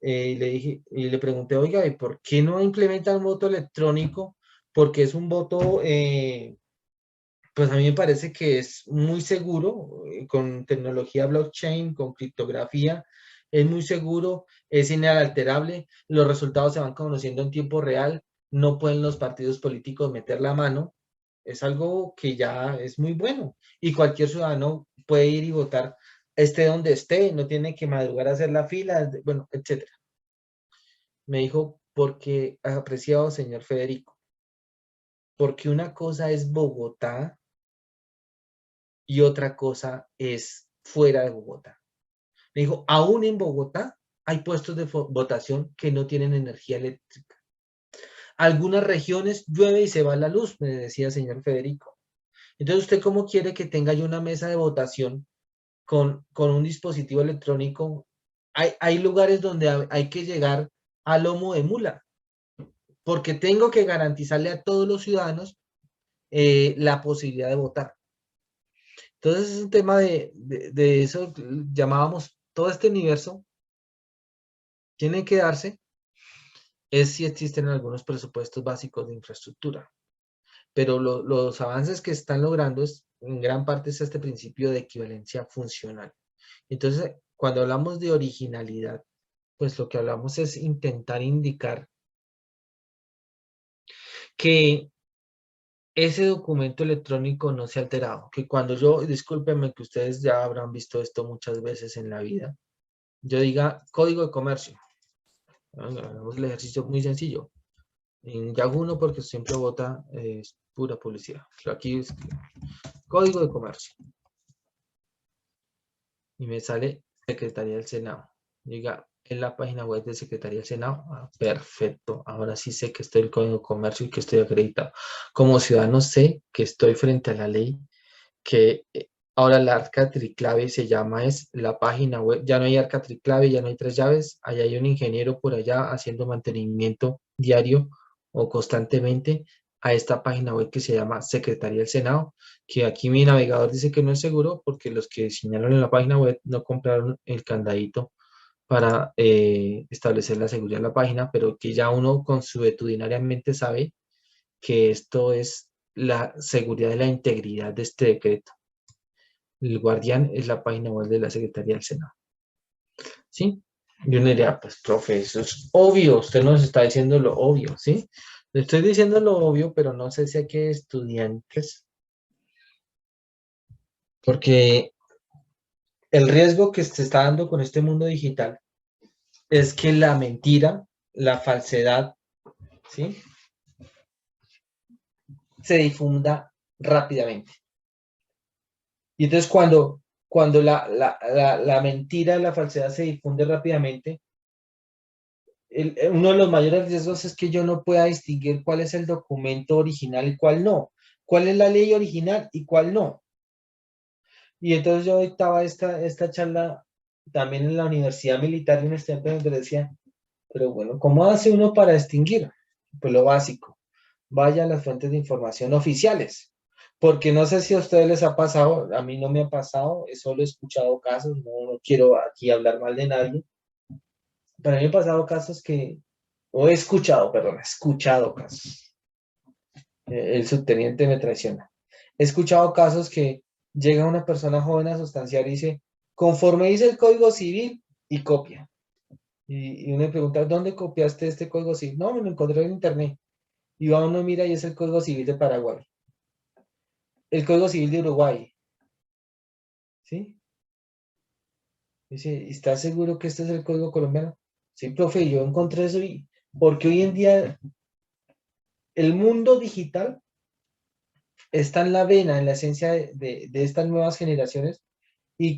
le pregunté, oiga, ¿y por qué no implementan voto electrónico? Porque es un voto, pues a mí me parece que es muy seguro, con tecnología blockchain, con criptografía, es muy seguro, es inalterable, los resultados se van conociendo en tiempo real, no pueden los partidos políticos meter la mano. Es algo que ya es muy bueno y cualquier ciudadano puede ir y votar, esté donde esté, no tiene que madrugar a hacer la fila, bueno, etcétera. Me dijo, porque, apreciado señor Federico, porque una cosa es Bogotá y otra cosa es fuera de Bogotá. Me dijo, aún en Bogotá hay puestos de votación que no tienen energía eléctrica. Algunas regiones llueve y se va la luz, me decía el señor Federico. Entonces, ¿usted cómo quiere que tenga yo una mesa de votación con un dispositivo electrónico? Hay lugares donde hay que llegar a lomo de mula, porque tengo que garantizarle a todos los ciudadanos la posibilidad de votar. Entonces, es un tema de eso, llamábamos todo este universo, tiene que darse, es si existen algunos presupuestos básicos de infraestructura. Pero los avances que están logrando en gran parte es este principio de equivalencia funcional. Entonces, cuando hablamos de originalidad, pues lo que hablamos es intentar indicar que ese documento electrónico no se ha alterado, que cuando yo, discúlpenme que ustedes ya habrán visto esto muchas veces en la vida, yo diga código de comercio. Hagamos el ejercicio muy sencillo. En Yahoo no, porque siempre vota es pura publicidad. Pero aquí es código de comercio. Y me sale Secretaría del Senado. Diga, en la página web de Secretaría del Senado. Perfecto. Ahora sí sé que estoy en el Código de Comercio y que estoy acreditado. Como ciudadano sé que estoy frente a la ley, que ahora la arca triclave se llama, es la página web. Ya no hay arca triclave, ya no hay 3 llaves. Allá hay un ingeniero por allá haciendo mantenimiento diario o constantemente a esta página web que se llama Secretaría del Senado, que aquí mi navegador dice que no es seguro porque los que señalaron en la página web no compraron el candadito para establecer la seguridad de la página, pero que ya uno consuetudinariamente sabe que esto es la seguridad de la integridad de este decreto. El guardián es la página web de la Secretaría del Senado. ¿Sí? Y uno diría, pues, profe, eso es obvio, usted nos está diciendo lo obvio, ¿sí? Le estoy diciendo lo obvio, pero no sé si aquí hay estudiantes, porque el riesgo que se está dando con este mundo digital es que la mentira, la falsedad, ¿sí? se difunda rápidamente. Y entonces cuando la mentira, la falsedad se difunde rápidamente, uno de los mayores riesgos es que yo no pueda distinguir cuál es el documento original y cuál no, cuál es la ley original y cuál no. Y entonces yo dictaba esta charla también en la Universidad Militar de un estudiante donde decía, pero bueno, ¿cómo hace uno para distinguir? Pues lo básico, vaya a las fuentes de información oficiales, porque no sé si a ustedes les ha pasado, a mí no me ha pasado, solo he escuchado casos, no quiero aquí hablar mal de nadie, pero a mí me han pasado casos o he escuchado, perdón, he escuchado casos, el subteniente me traiciona, he escuchado casos que llega una persona joven a sustanciar y dice, conforme dice el Código Civil, y copia. Y uno le pregunta, ¿dónde copiaste este Código Civil? No, me lo encontré en internet. Y va uno mira y es el Código Civil de Paraguay. El Código Civil de Uruguay. ¿Sí? Dice, ¿estás seguro que este es el Código colombiano? Sí, profe, yo encontré eso porque hoy en día el mundo digital está en la vena, en la esencia de estas nuevas generaciones y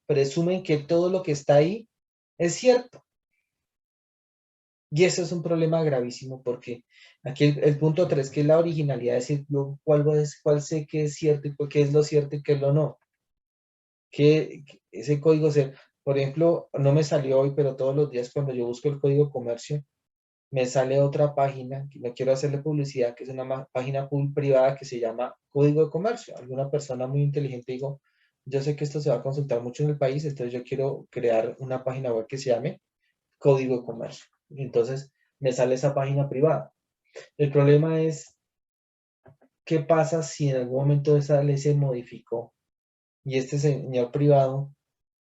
presumen que todo lo que está ahí es cierto. Y eso es un problema gravísimo porque aquí el punto 3, que es la originalidad, es decir, cuál sé que es cierto y qué es lo cierto y qué es lo no. Que ese código, por ejemplo, no me salió hoy, pero todos los días cuando yo busco el código comercio, me sale otra página, que no quiero hacerle publicidad, que es una página privada que se llama Código de Comercio. Alguna persona muy inteligente dijo, yo sé que esto se va a consultar mucho en el país, entonces yo quiero crear una página web que se llame Código de Comercio. Entonces me sale esa página privada. El problema es, ¿qué pasa si en algún momento esa ley se modificó y este señor privado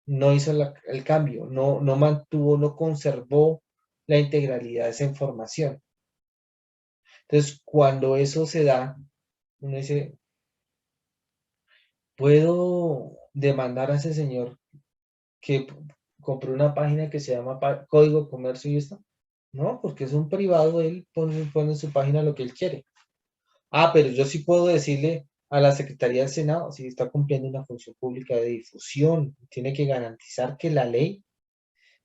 no hizo el cambio, no mantuvo, no conservó la integralidad de esa información? Entonces, cuando eso se da, uno dice, ¿puedo demandar a ese señor que compró una página que se llama Código de Comercio y esto? No, porque es un privado, él pone en su página lo que él quiere. Ah, pero yo sí puedo decirle a la Secretaría del Senado, si está cumpliendo una función pública de difusión, tiene que garantizar que la ley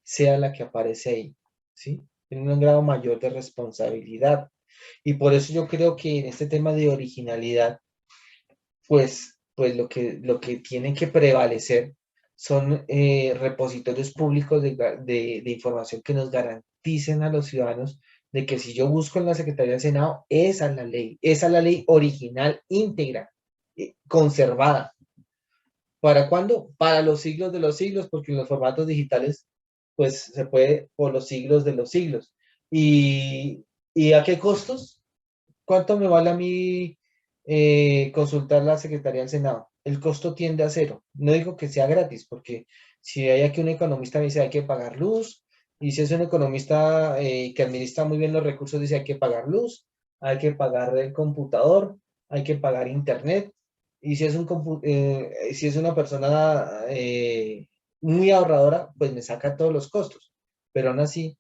sea la que aparece ahí, ¿sí? Tiene un grado mayor de responsabilidad. Y por eso yo creo que en este tema de originalidad, pues lo que tiene que prevalecer son repositorios públicos de información que nos garanticen a los ciudadanos de que si yo busco en la Secretaría del Senado, esa es la ley original, íntegra, conservada. ¿Para cuándo? Para los siglos de los siglos, porque en los formatos digitales, pues se puede por los siglos de los siglos. ¿Y a qué costos? ¿Cuánto me vale a mí consultar la Secretaría del Senado? El costo tiende a cero. No digo que sea gratis, porque si hay aquí un economista me dice hay que pagar luz, y si es un economista que administra muy bien los recursos, dice hay que pagar luz, hay que pagar el computador, hay que pagar internet, y si es una persona muy ahorradora, pues me saca todos los costos. Pero aún así,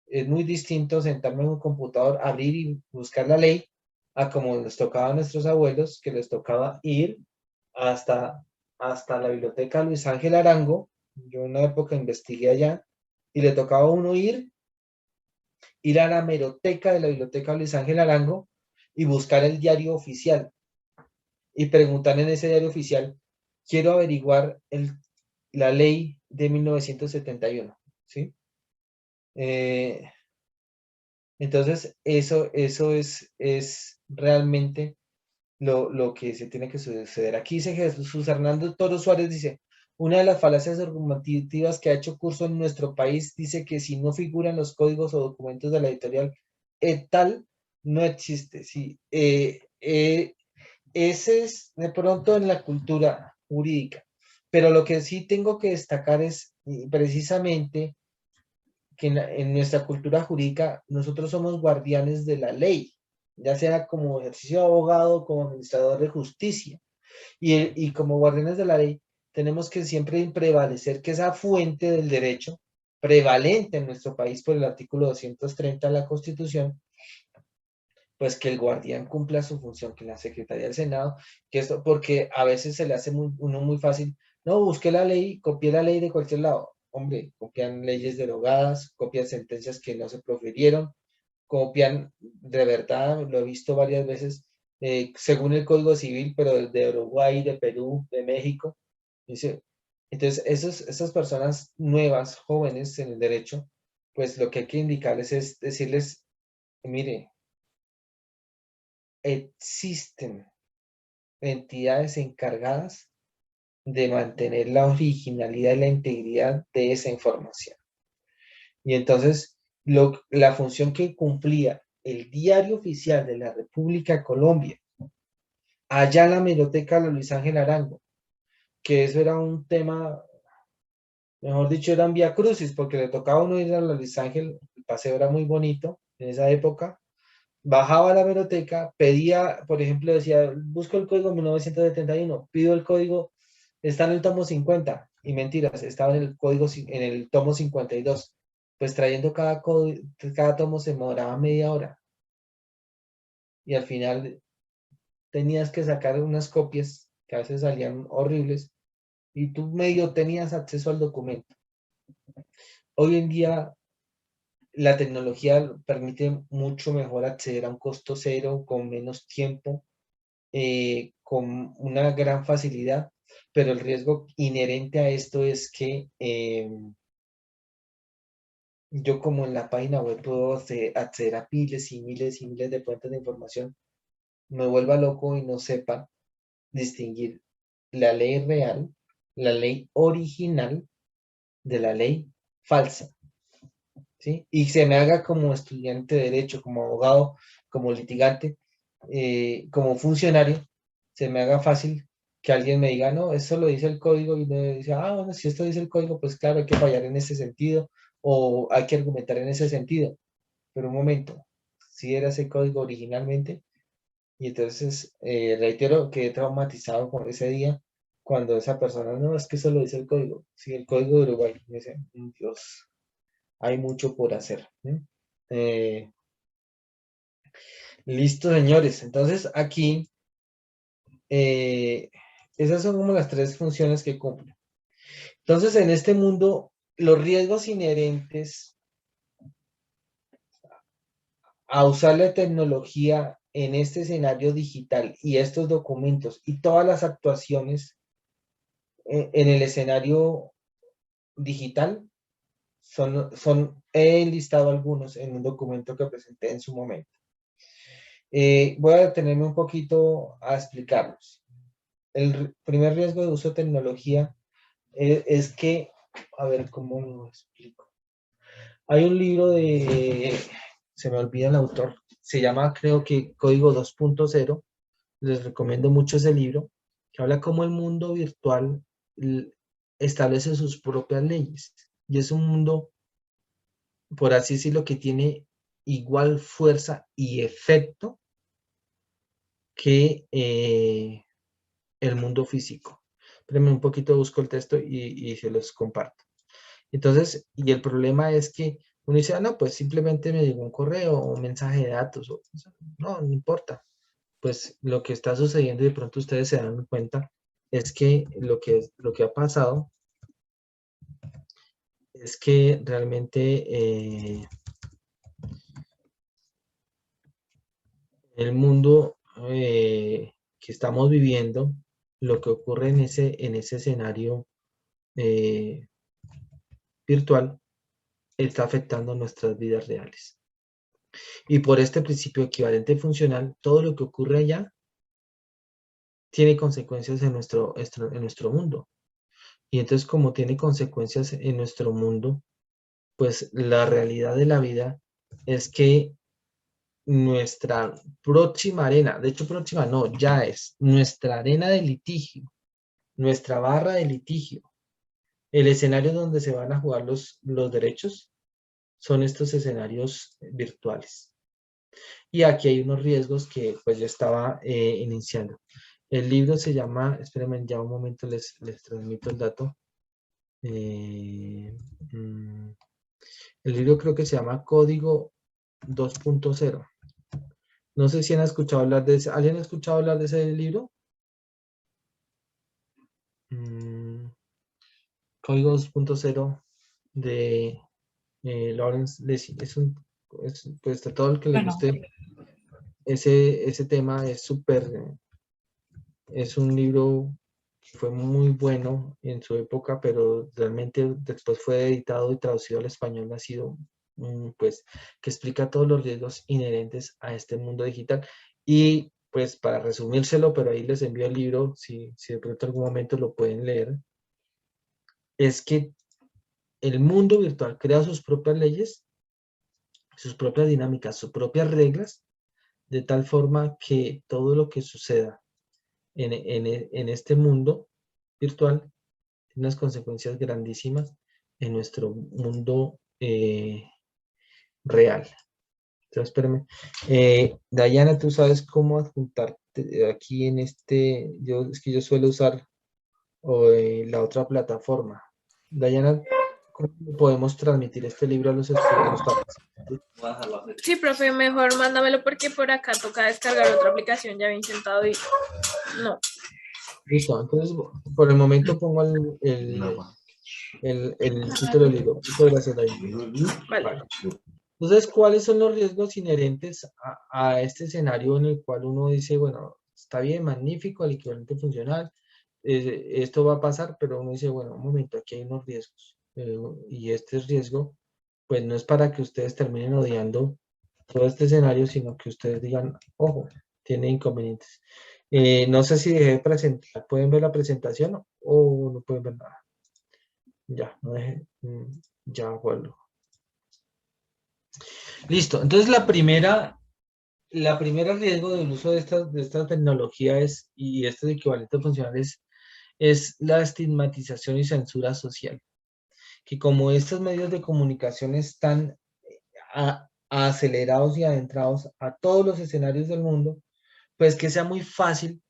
es muy distinto sentarme en un computador, abrir y buscar la ley, a como les tocaba a nuestros abuelos, que les tocaba ir hasta la biblioteca Luis Ángel Arango. Yo en una época investigué allá, y le tocaba a uno ir a la hemeroteca de la biblioteca Luis Ángel Arango y buscar el diario oficial y preguntar en ese diario oficial, quiero averiguar la ley de 1971, ¿sí? Entonces, eso es realmente lo que se tiene que suceder. Aquí dice Jesús Hernando Toro Suárez, dice, una de las falacias argumentativas que ha hecho curso en nuestro país dice que si no figuran los códigos o documentos de la editorial tal, no existe. Sí, ese es de pronto en la cultura jurídica. Pero lo que sí tengo que destacar es precisamente que en nuestra cultura jurídica nosotros somos guardianes de la ley, ya sea como ejercicio de abogado, como administrador de justicia. Y como guardianes de la ley tenemos que siempre prevalecer que esa fuente del derecho prevalente en nuestro país por el artículo 230 de la Constitución, pues que el guardián cumpla su función, que la Secretaría del Senado, que esto, porque a veces se le hace uno muy fácil, no, busqué la ley, copié la ley de cualquier lado. Hombre, copian leyes derogadas, copian sentencias que no se profirieron, copian, de verdad, lo he visto varias veces, según el Código Civil, pero de Uruguay, de Perú, de México. Dice, entonces, esas personas nuevas, jóvenes en el derecho, pues lo que hay que indicarles es decirles, mire, existen entidades encargadas de mantener la originalidad y la integridad de esa información. Y entonces, la función que cumplía el Diario Oficial de la República de Colombia, allá en la Biblioteca de Luis Ángel Arango, que eso era un tema, mejor dicho, era un vía crucis, porque le tocaba a uno ir a la Luis Ángel, el paseo era muy bonito en esa época, bajaba a la biblioteca, pedía, por ejemplo, decía, busco el código 1971, pido el código, está en el tomo 50, y mentiras, estaba en el código, en el tomo 52, pues trayendo cada tomo se demoraba media hora, y al final tenías que sacar unas copias que a veces salían horribles, y tú medio tenías acceso al documento. Hoy en día la tecnología permite mucho mejor acceder a un costo cero, con menos tiempo, con una gran facilidad, pero el riesgo inherente a esto es que yo, como en la página web puedo acceder a miles y miles y miles de fuentes de información, me vuelva loco y no sepa distinguir la ley real, la ley original de la ley falsa, ¿sí? Y se me haga, como estudiante de derecho, como abogado, como litigante, como funcionario, se me haga fácil que alguien me diga, no, eso lo dice el código, y me dice, ah, bueno, si esto dice el código, pues claro, hay que fallar en ese sentido, o hay que argumentar en ese sentido. Pero un momento, si era ese código originalmente, y entonces reitero que he traumatizado con ese día, cuando esa persona, no, es que eso lo dice el código, sí, el código de Uruguay, me dice, Dios, hay mucho por hacer. Listo, señores. Entonces, aquí, esas son como las tres funciones que cumple. Entonces, en este mundo, los riesgos inherentes a usar la tecnología en este escenario digital y estos documentos y todas las actuaciones en el escenario digital he enlistado algunos en un documento que presenté en su momento. Voy a detenerme un poquito a explicarlos. El primer riesgo de uso de tecnología es que, a ver cómo lo explico. Hay un libro se me olvida el autor, se llama, creo que Código 2.0, les recomiendo mucho ese libro, que habla cómo el mundo virtual establece sus propias leyes, y es un mundo, por así decirlo, que tiene igual fuerza y efecto que el mundo físico. Espérenme un poquito, busco el texto y se los comparto. Entonces, y el problema es que uno dice, ah, no, pues simplemente me llegó un correo o un mensaje de datos, no importa. Pues lo que está sucediendo, y de pronto ustedes se dan cuenta, es que lo que ha pasado es que realmente el mundo que estamos viviendo, lo que ocurre en ese escenario virtual, está afectando nuestras vidas reales. Y por este principio equivalente funcional, todo lo que ocurre allá tiene consecuencias en nuestro mundo. Y entonces, como tiene consecuencias en nuestro mundo, pues la realidad de la vida es que nuestra próxima arena, de hecho próxima no, ya es nuestra arena de litigio, nuestra barra de litigio, el escenario donde se van a jugar los derechos, son estos escenarios virtuales. Y aquí hay unos riesgos que pues yo estaba iniciando. El libro se llama, espérenme ya un momento, les transmito el dato. El libro creo que se llama Código 2.0. No sé si han escuchado hablar de ese. ¿Alguien ha escuchado hablar de ese libro? Código 2.0 de Lawrence Lessig. Pues a todo el que le Bueno, guste ese tema es súper, es un libro que fue muy bueno en su época, pero realmente después fue editado y traducido al español, ha sido, pues, que explica todos los riesgos inherentes a este mundo digital. Y pues para resumírselo, pero ahí les envío el libro, si de pronto en algún momento lo pueden leer, es que el mundo virtual crea sus propias leyes, sus propias dinámicas, sus propias reglas, de tal forma que todo lo que suceda en este mundo virtual tiene unas consecuencias grandísimas en nuestro mundo real. Entonces, espérame. Dayana, ¿tú sabes cómo adjuntarte aquí en este? Es que yo suelo usar la otra plataforma. Dayana, ¿cómo podemos transmitir este libro a los participantes? Sí, profe, mejor mándamelo porque por acá toca descargar otra aplicación, ya había intentado y no. Listo, entonces por el momento pongo el título del libro. Muchas gracias, Dayana. Vale. Vale. Entonces, ¿cuáles son los riesgos inherentes a este escenario en el cual uno dice, bueno, está bien, magnífico, el equivalente funcional, esto va a pasar, pero uno dice, bueno, un momento, aquí hay unos riesgos. Y este riesgo, pues no es para que ustedes terminen odiando todo este escenario, sino que ustedes digan, ojo, tiene inconvenientes. No sé si dejé de presentar, ¿pueden ver la presentación o no pueden ver nada? Ya, no dejé, ya vuelvo. Listo, entonces la primera riesgo del uso de esta tecnología y estos equivalentes funcionales es la estigmatización y censura social. Que como estos medios de comunicación están acelerados y adentrados a todos los escenarios del mundo, pues que sea muy fácil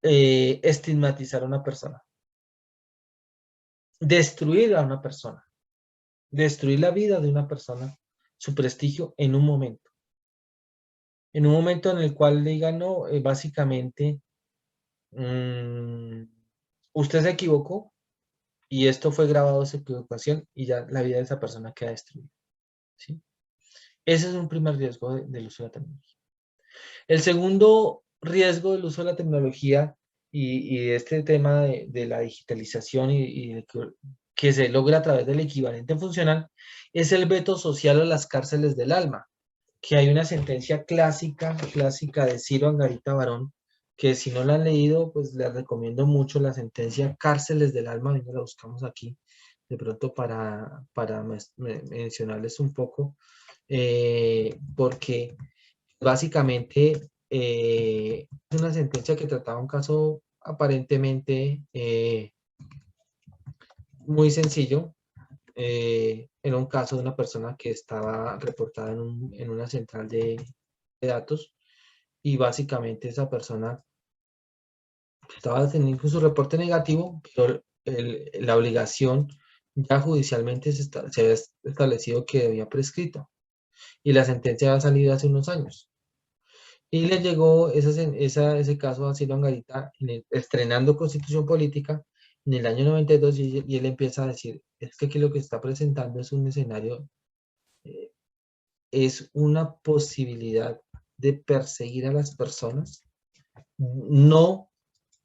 estigmatizar a una persona, destruir a una persona, destruir la vida de una persona, su prestigio en un momento. En un momento en el cual le digan, no, básicamente, usted se equivocó y esto fue grabado esa equivocación y ya la vida de esa persona queda destruida. ¿Sí? Ese es un primer riesgo del uso de la tecnología. El segundo riesgo del uso de la tecnología y de este tema de la digitalización y que se logra a través del equivalente funcional es el veto social a las cárceles del alma, que hay una sentencia clásica de Ciro Angarita Barón, que si no la han leído, pues les recomiendo mucho la sentencia Cárceles del Alma, venga, la buscamos aquí, de pronto para mencionarles un poco, porque básicamente es una sentencia que trataba un caso aparentemente muy sencillo. Era un caso de una persona que estaba reportada en una central de datos y básicamente esa persona estaba teniendo su reporte negativo, pero la obligación ya judicialmente se había establecido que debía prescrito y la sentencia había salido hace unos años. Y le llegó ese caso a Ciro Angarita estrenando Constitución Política en el año 92 y él empieza a decir, es que aquí lo que está presentando es un escenario, es una posibilidad de perseguir a las personas, no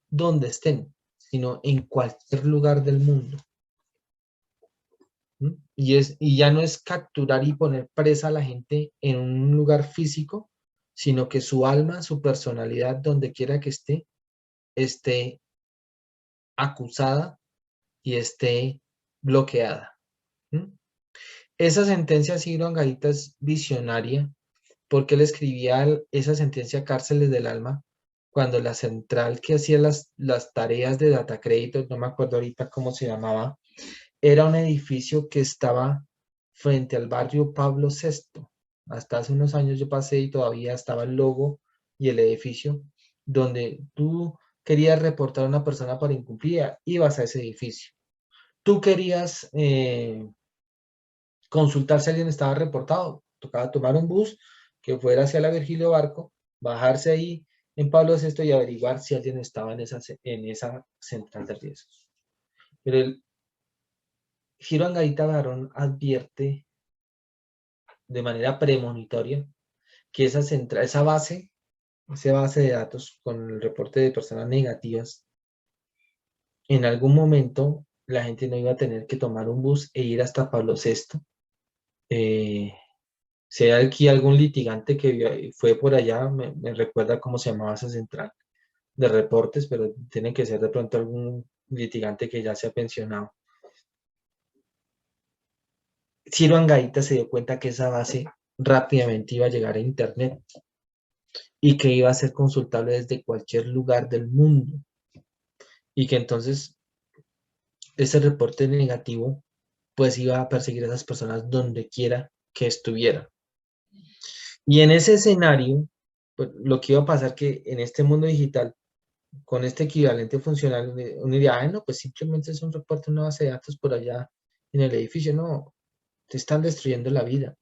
donde estén, sino en cualquier lugar del mundo. ¿Mm? Y ya no es capturar y poner presa a la gente en un lugar físico, sino que su alma, su personalidad, donde quiera que esté acusada y esté bloqueada. ¿Mm? Esa sentencia Ciro Angarita es visionaria porque él escribía esa sentencia Cárceles del Alma cuando la central que hacía las tareas de data crédito, no me acuerdo ahorita cómo se llamaba, era un edificio que estaba frente al barrio Pablo VI. Hasta hace unos años yo pasé y todavía estaba el logo y el edificio donde tú querías reportar a una persona por incumplida, ibas a ese edificio. Tú querías consultar si alguien estaba reportado, tocaba tomar un bus que fuera hacia la Virgilio Barco, bajarse ahí en Pablo VI y averiguar si alguien estaba en esa central de riesgos. Pero el Giro Angaita Barón advierte de manera premonitoria que esa base de datos con el reporte de personas negativas, en algún momento la gente no iba a tener que tomar un bus e ir hasta Pablo VI. Si hay aquí algún litigante que fue por allá, me recuerda cómo se llamaba esa central de reportes, pero tiene que ser de pronto algún litigante que ya se ha pensionado. Ciro Angaita se dio cuenta que esa base rápidamente iba a llegar a Internet y que iba a ser consultable desde cualquier lugar del mundo. Y que entonces ese reporte negativo pues iba a perseguir a esas personas donde quiera que estuvieran. Y en ese escenario, pues, lo que iba a pasar que en este mundo digital, con este equivalente funcional, uno diría, no, pues simplemente es un reporte, una base de datos por allá en el edificio. No, te están destruyendo la vida.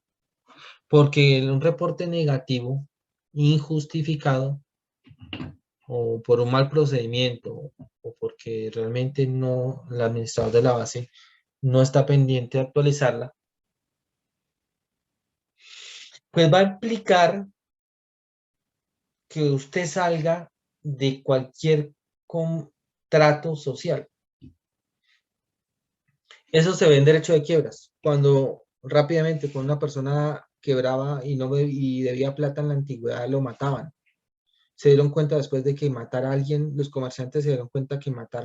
Porque un reporte negativo, injustificado, o por un mal procedimiento, o porque realmente el administrador de la base no está pendiente de actualizarla, pues va a implicar que usted salga de cualquier contrato social. Eso se ve en derecho de quiebras. Cuando rápidamente con una persona quebraba y debía plata en la antigüedad, lo mataban. Se dieron cuenta después de que matar a alguien, los comerciantes se dieron cuenta que matar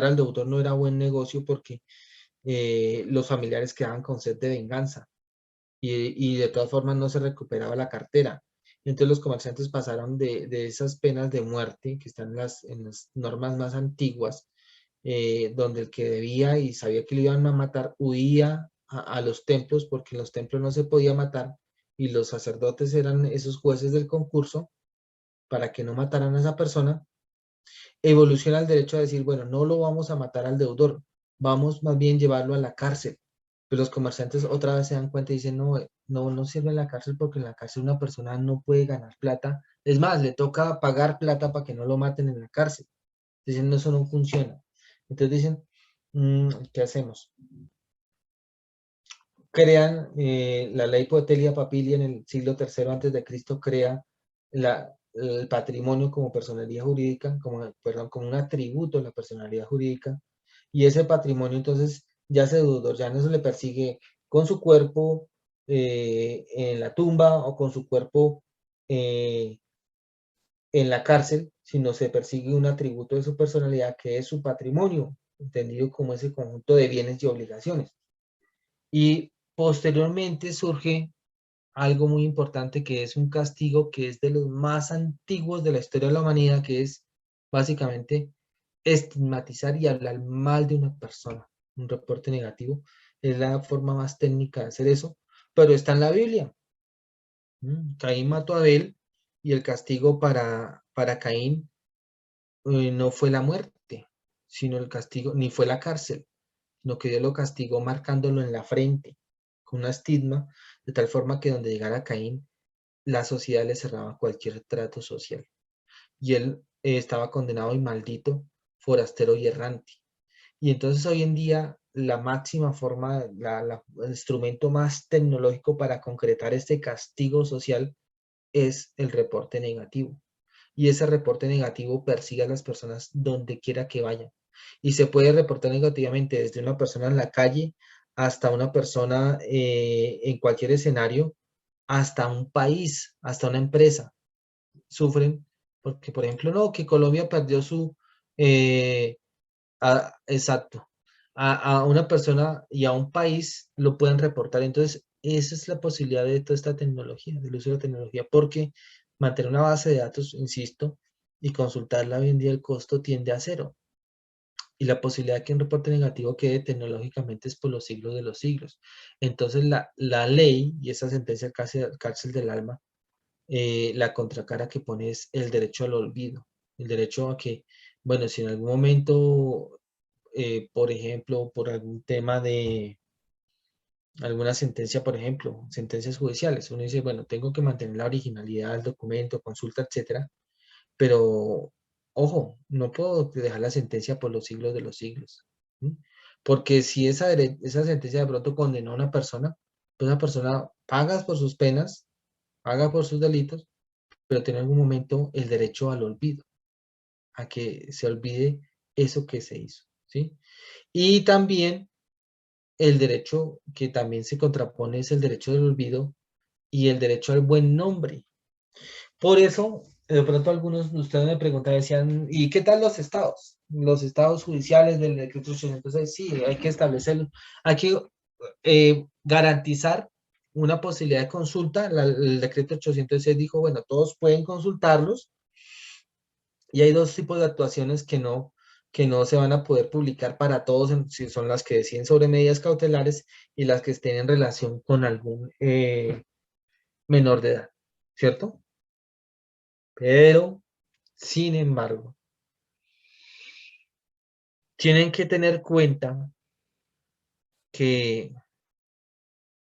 al deudor no era buen negocio porque los familiares quedaban con sed de venganza y de todas formas no se recuperaba la cartera. Entonces los comerciantes pasaron de esas penas de muerte que están en las normas más antiguas, donde el que debía y sabía que le iban a matar huía a los templos porque en los templos no se podía matar y los sacerdotes eran esos jueces del concurso para que no mataran a esa persona. Evoluciona el derecho a decir, bueno, no lo vamos a matar al deudor, vamos más bien llevarlo a la cárcel. Pero los comerciantes otra vez se dan cuenta y dicen, no sirve en la cárcel porque en la cárcel una persona no puede ganar plata. Es más, le toca pagar plata para que no lo maten en la cárcel. Dicen, no, eso no funciona. Entonces dicen, ¿qué hacemos? Crean la ley Poetelia Papilia en el siglo III antes de Cristo, crea el patrimonio como personalidad jurídica, como un atributo de la personalidad jurídica, y ese patrimonio entonces ya se deudor, ya no se le persigue con su cuerpo en la tumba o con su cuerpo en la cárcel, sino se persigue un atributo de su personalidad que es su patrimonio, entendido como ese conjunto de bienes y obligaciones. Y posteriormente surge algo muy importante que es un castigo que es de los más antiguos de la historia de la humanidad, que es básicamente estigmatizar y hablar mal de una persona. Un reporte negativo es la forma más técnica de hacer eso, pero está en la Biblia. Caín mató a Abel y el castigo para Caín no fue la muerte, sino el castigo, ni fue la cárcel, sino que Dios lo castigó marcándolo en la frente con una estigma, de tal forma que donde llegara Caín, la sociedad le cerraba cualquier trato social. Y él estaba condenado y maldito, forastero y errante. Y entonces hoy en día la máxima forma, el instrumento más tecnológico para concretar este castigo social es el reporte negativo. Y ese reporte negativo persigue a las personas donde quiera que vayan. Y se puede reportar negativamente desde una persona en la calle hasta una persona en cualquier escenario, hasta un país, hasta una empresa. Sufren porque, por ejemplo, no, que Colombia perdió exacto, a una persona y a un país lo pueden reportar. Entonces, esa es la posibilidad de toda esta tecnología, del uso de la tecnología, porque mantener una base de datos, insisto, y consultarla hoy en día el costo tiende a cero. Y la posibilidad de que un reporte negativo quede tecnológicamente es por los siglos de los siglos. Entonces, la ley y esa sentencia cárcel del alma, la contracara que pone es el derecho al olvido, el derecho a que, bueno, si en algún momento, por ejemplo, por algún tema alguna sentencia, por ejemplo, sentencias judiciales. Uno dice, bueno, tengo que mantener la originalidad del documento, consulta, etcétera, pero, ojo, no puedo dejar la sentencia por los siglos de los siglos. ¿Sí? Porque si esa sentencia de pronto condenó a una persona, pues esa persona paga por sus penas, paga por sus delitos, pero tiene en algún momento el derecho al olvido, a que se olvide eso que se hizo, ¿sí? Y también el derecho que también se contrapone es el derecho del olvido y el derecho al buen nombre. Por eso, de pronto algunos de ustedes me preguntan, decían, ¿y qué tal los estados? Los estados judiciales del decreto 806, sí, hay que establecerlo, hay que garantizar una posibilidad de consulta. El decreto 806 dijo, bueno, todos pueden consultarlos, y hay dos tipos de actuaciones que no se van a poder publicar para todos, si son las que deciden sobre medidas cautelares y las que estén en relación con algún menor de edad, ¿cierto? Pero, sin embargo, tienen que tener cuenta que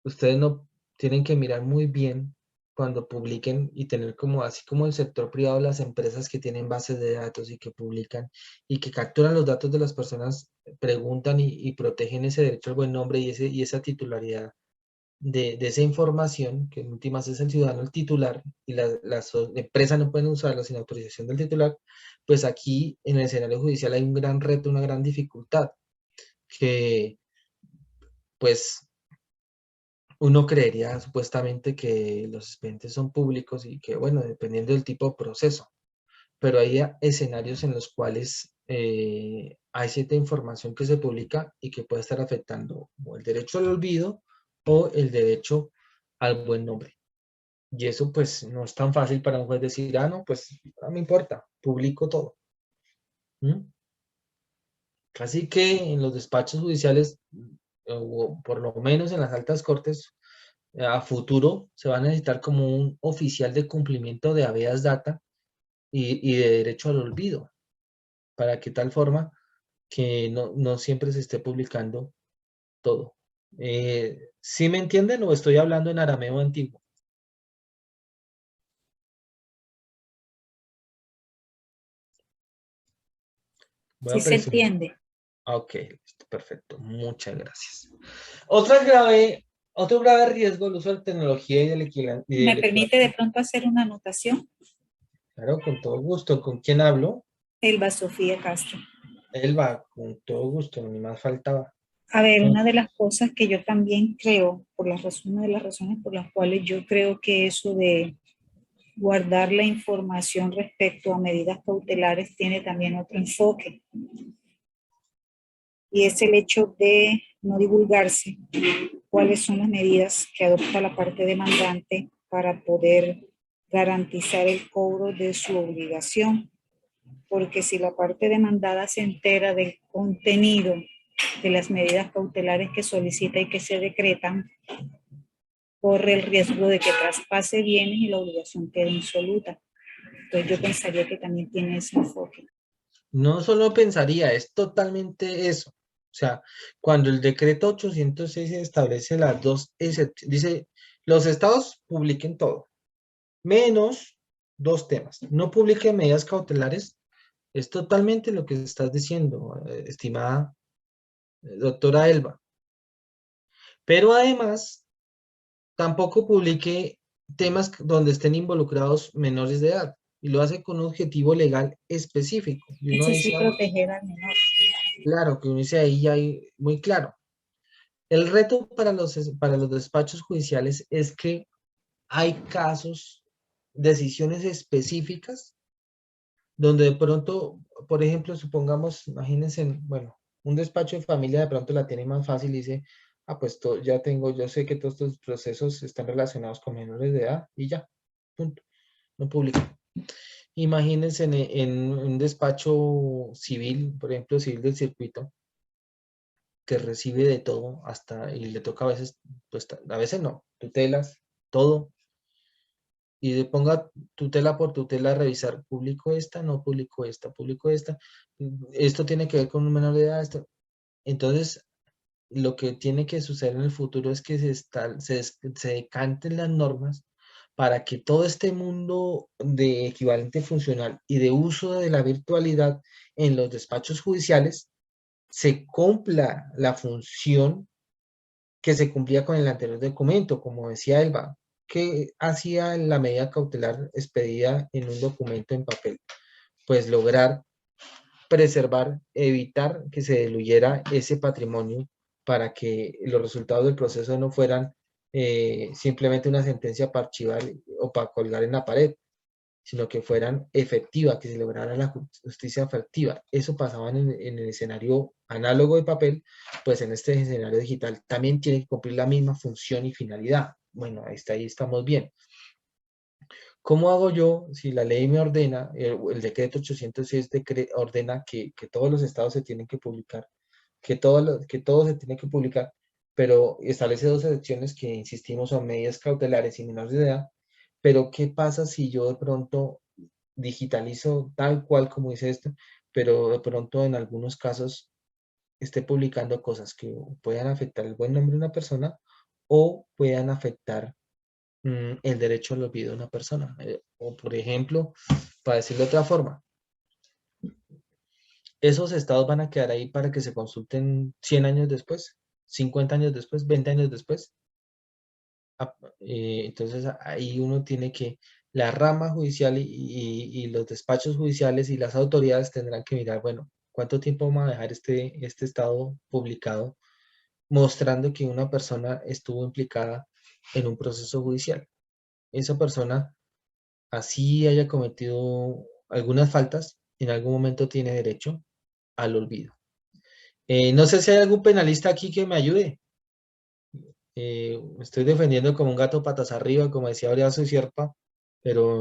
ustedes no tienen que mirar muy bien cuando publiquen y tener como, así como el sector privado, las empresas que tienen bases de datos y que publican y que capturan los datos de las personas, preguntan y protegen ese derecho al buen nombre y esa titularidad de esa información, que en últimas es el ciudadano el titular y las empresas no pueden usarla sin autorización del titular. Pues aquí en el escenario judicial hay un gran reto, una gran dificultad, que pues uno creería supuestamente que los expedientes son públicos y que, bueno, dependiendo del tipo de proceso, pero hay escenarios en los cuales hay cierta información que se publica y que puede estar afectando o el derecho al olvido o el derecho al buen nombre. Y eso pues no es tan fácil para un juez decir, ah, no, pues no me importa, publico todo. ¿Mm? Así que en los despachos judiciales, o por lo menos en las altas cortes, a futuro se va a necesitar como un oficial de cumplimiento de habeas data y de derecho al olvido, para que tal forma que no siempre se esté publicando todo. ¿Sí me entienden o estoy hablando en arameo antiguo? Voy Sí a se presumir. entiende. Ok, listo, perfecto. Muchas gracias. Otro grave riesgo del uso de tecnología y del ¿Me permite de pronto hacer una anotación? Claro, con todo gusto. ¿Con quién hablo? Elba Sofía Castro. Elba, con todo gusto, ni más faltaba. A ver, una de las cosas que yo también creo, una de las razones por las cuales yo creo que eso de guardar la información respecto a medidas cautelares tiene también otro enfoque, y es el hecho de no divulgarse cuáles son las medidas que adopta la parte demandante para poder garantizar el cobro de su obligación, porque si la parte demandada se entera del contenido de las medidas cautelares que solicita y que se decretan, corre el riesgo de que traspase bienes y la obligación quede insoluta. Entonces yo pensaría que también tiene ese enfoque. No solo pensaría, es totalmente eso. O sea, cuando el decreto 806 establece las dos excepciones, dice, los estados publiquen todo, menos dos temas. No publiquen medidas cautelares, es totalmente lo que estás diciendo, estimada doctora Elba. Pero además, tampoco publique temas donde estén involucrados menores de edad, y lo hace con un objetivo legal específico. Y uno Eso sí, dice, proteger al menor. claro, que uno dice ahí ya hay muy claro. El reto para los despachos judiciales es que hay casos, decisiones específicas, donde de pronto, por ejemplo, supongamos, imagínense, bueno, un despacho de familia de pronto la tiene más fácil y dice, ah, pues yo sé que todos estos procesos están relacionados con menores de edad y ya, punto, no publica. Imagínense en un despacho civil, por ejemplo, civil del circuito, que recibe de todo hasta, y le toca a veces, pues a veces no, tutelas, todo, y le ponga tutela por tutela, revisar, publico esta, no publico esta, esto tiene que ver con un menor de edad, esto. Entonces, lo que tiene que suceder en el futuro es que se decanten las normas para que todo este mundo de equivalente funcional y de uso de la virtualidad en los despachos judiciales se cumpla la función que se cumplía con el anterior documento, como decía Elba, que hacía la medida cautelar expedida en un documento en papel, pues lograr preservar, evitar que se diluyera ese patrimonio para que los resultados del proceso no fueran simplemente una sentencia para archivar o para colgar en la pared, sino que fueran efectivas, que se lograra la justicia efectiva. Eso pasaba en el escenario análogo de papel, pues en este escenario digital también tiene que cumplir la misma función y finalidad. Bueno, ahí estamos bien. ¿Cómo hago yo si la ley me ordena, el decreto 806 ordena que todos los estados se tienen que publicar, que todo se tiene que publicar, pero establece dos excepciones que, insistimos, son medidas cautelares y menores de edad? Pero ¿qué pasa si yo de pronto digitalizo tal cual como dice esto, pero de pronto en algunos casos esté publicando cosas que puedan afectar el buen nombre de una persona o puedan afectar el derecho al olvido de una persona? O por ejemplo, para decirlo de otra forma, esos estados van a quedar ahí para que se consulten 100 años después, 50 años después, 20 años después. Entonces ahí uno tiene que, la rama judicial y los despachos judiciales y las autoridades tendrán que mirar, bueno, ¿cuánto tiempo vamos a dejar este estado publicado mostrando que una persona estuvo implicada en un proceso judicial? Esa persona, así haya cometido algunas faltas, en algún momento tiene derecho al olvido. No sé si hay algún penalista aquí que me ayude. Me estoy defendiendo como un gato patas arriba, como decía Horacio Sierpa, pero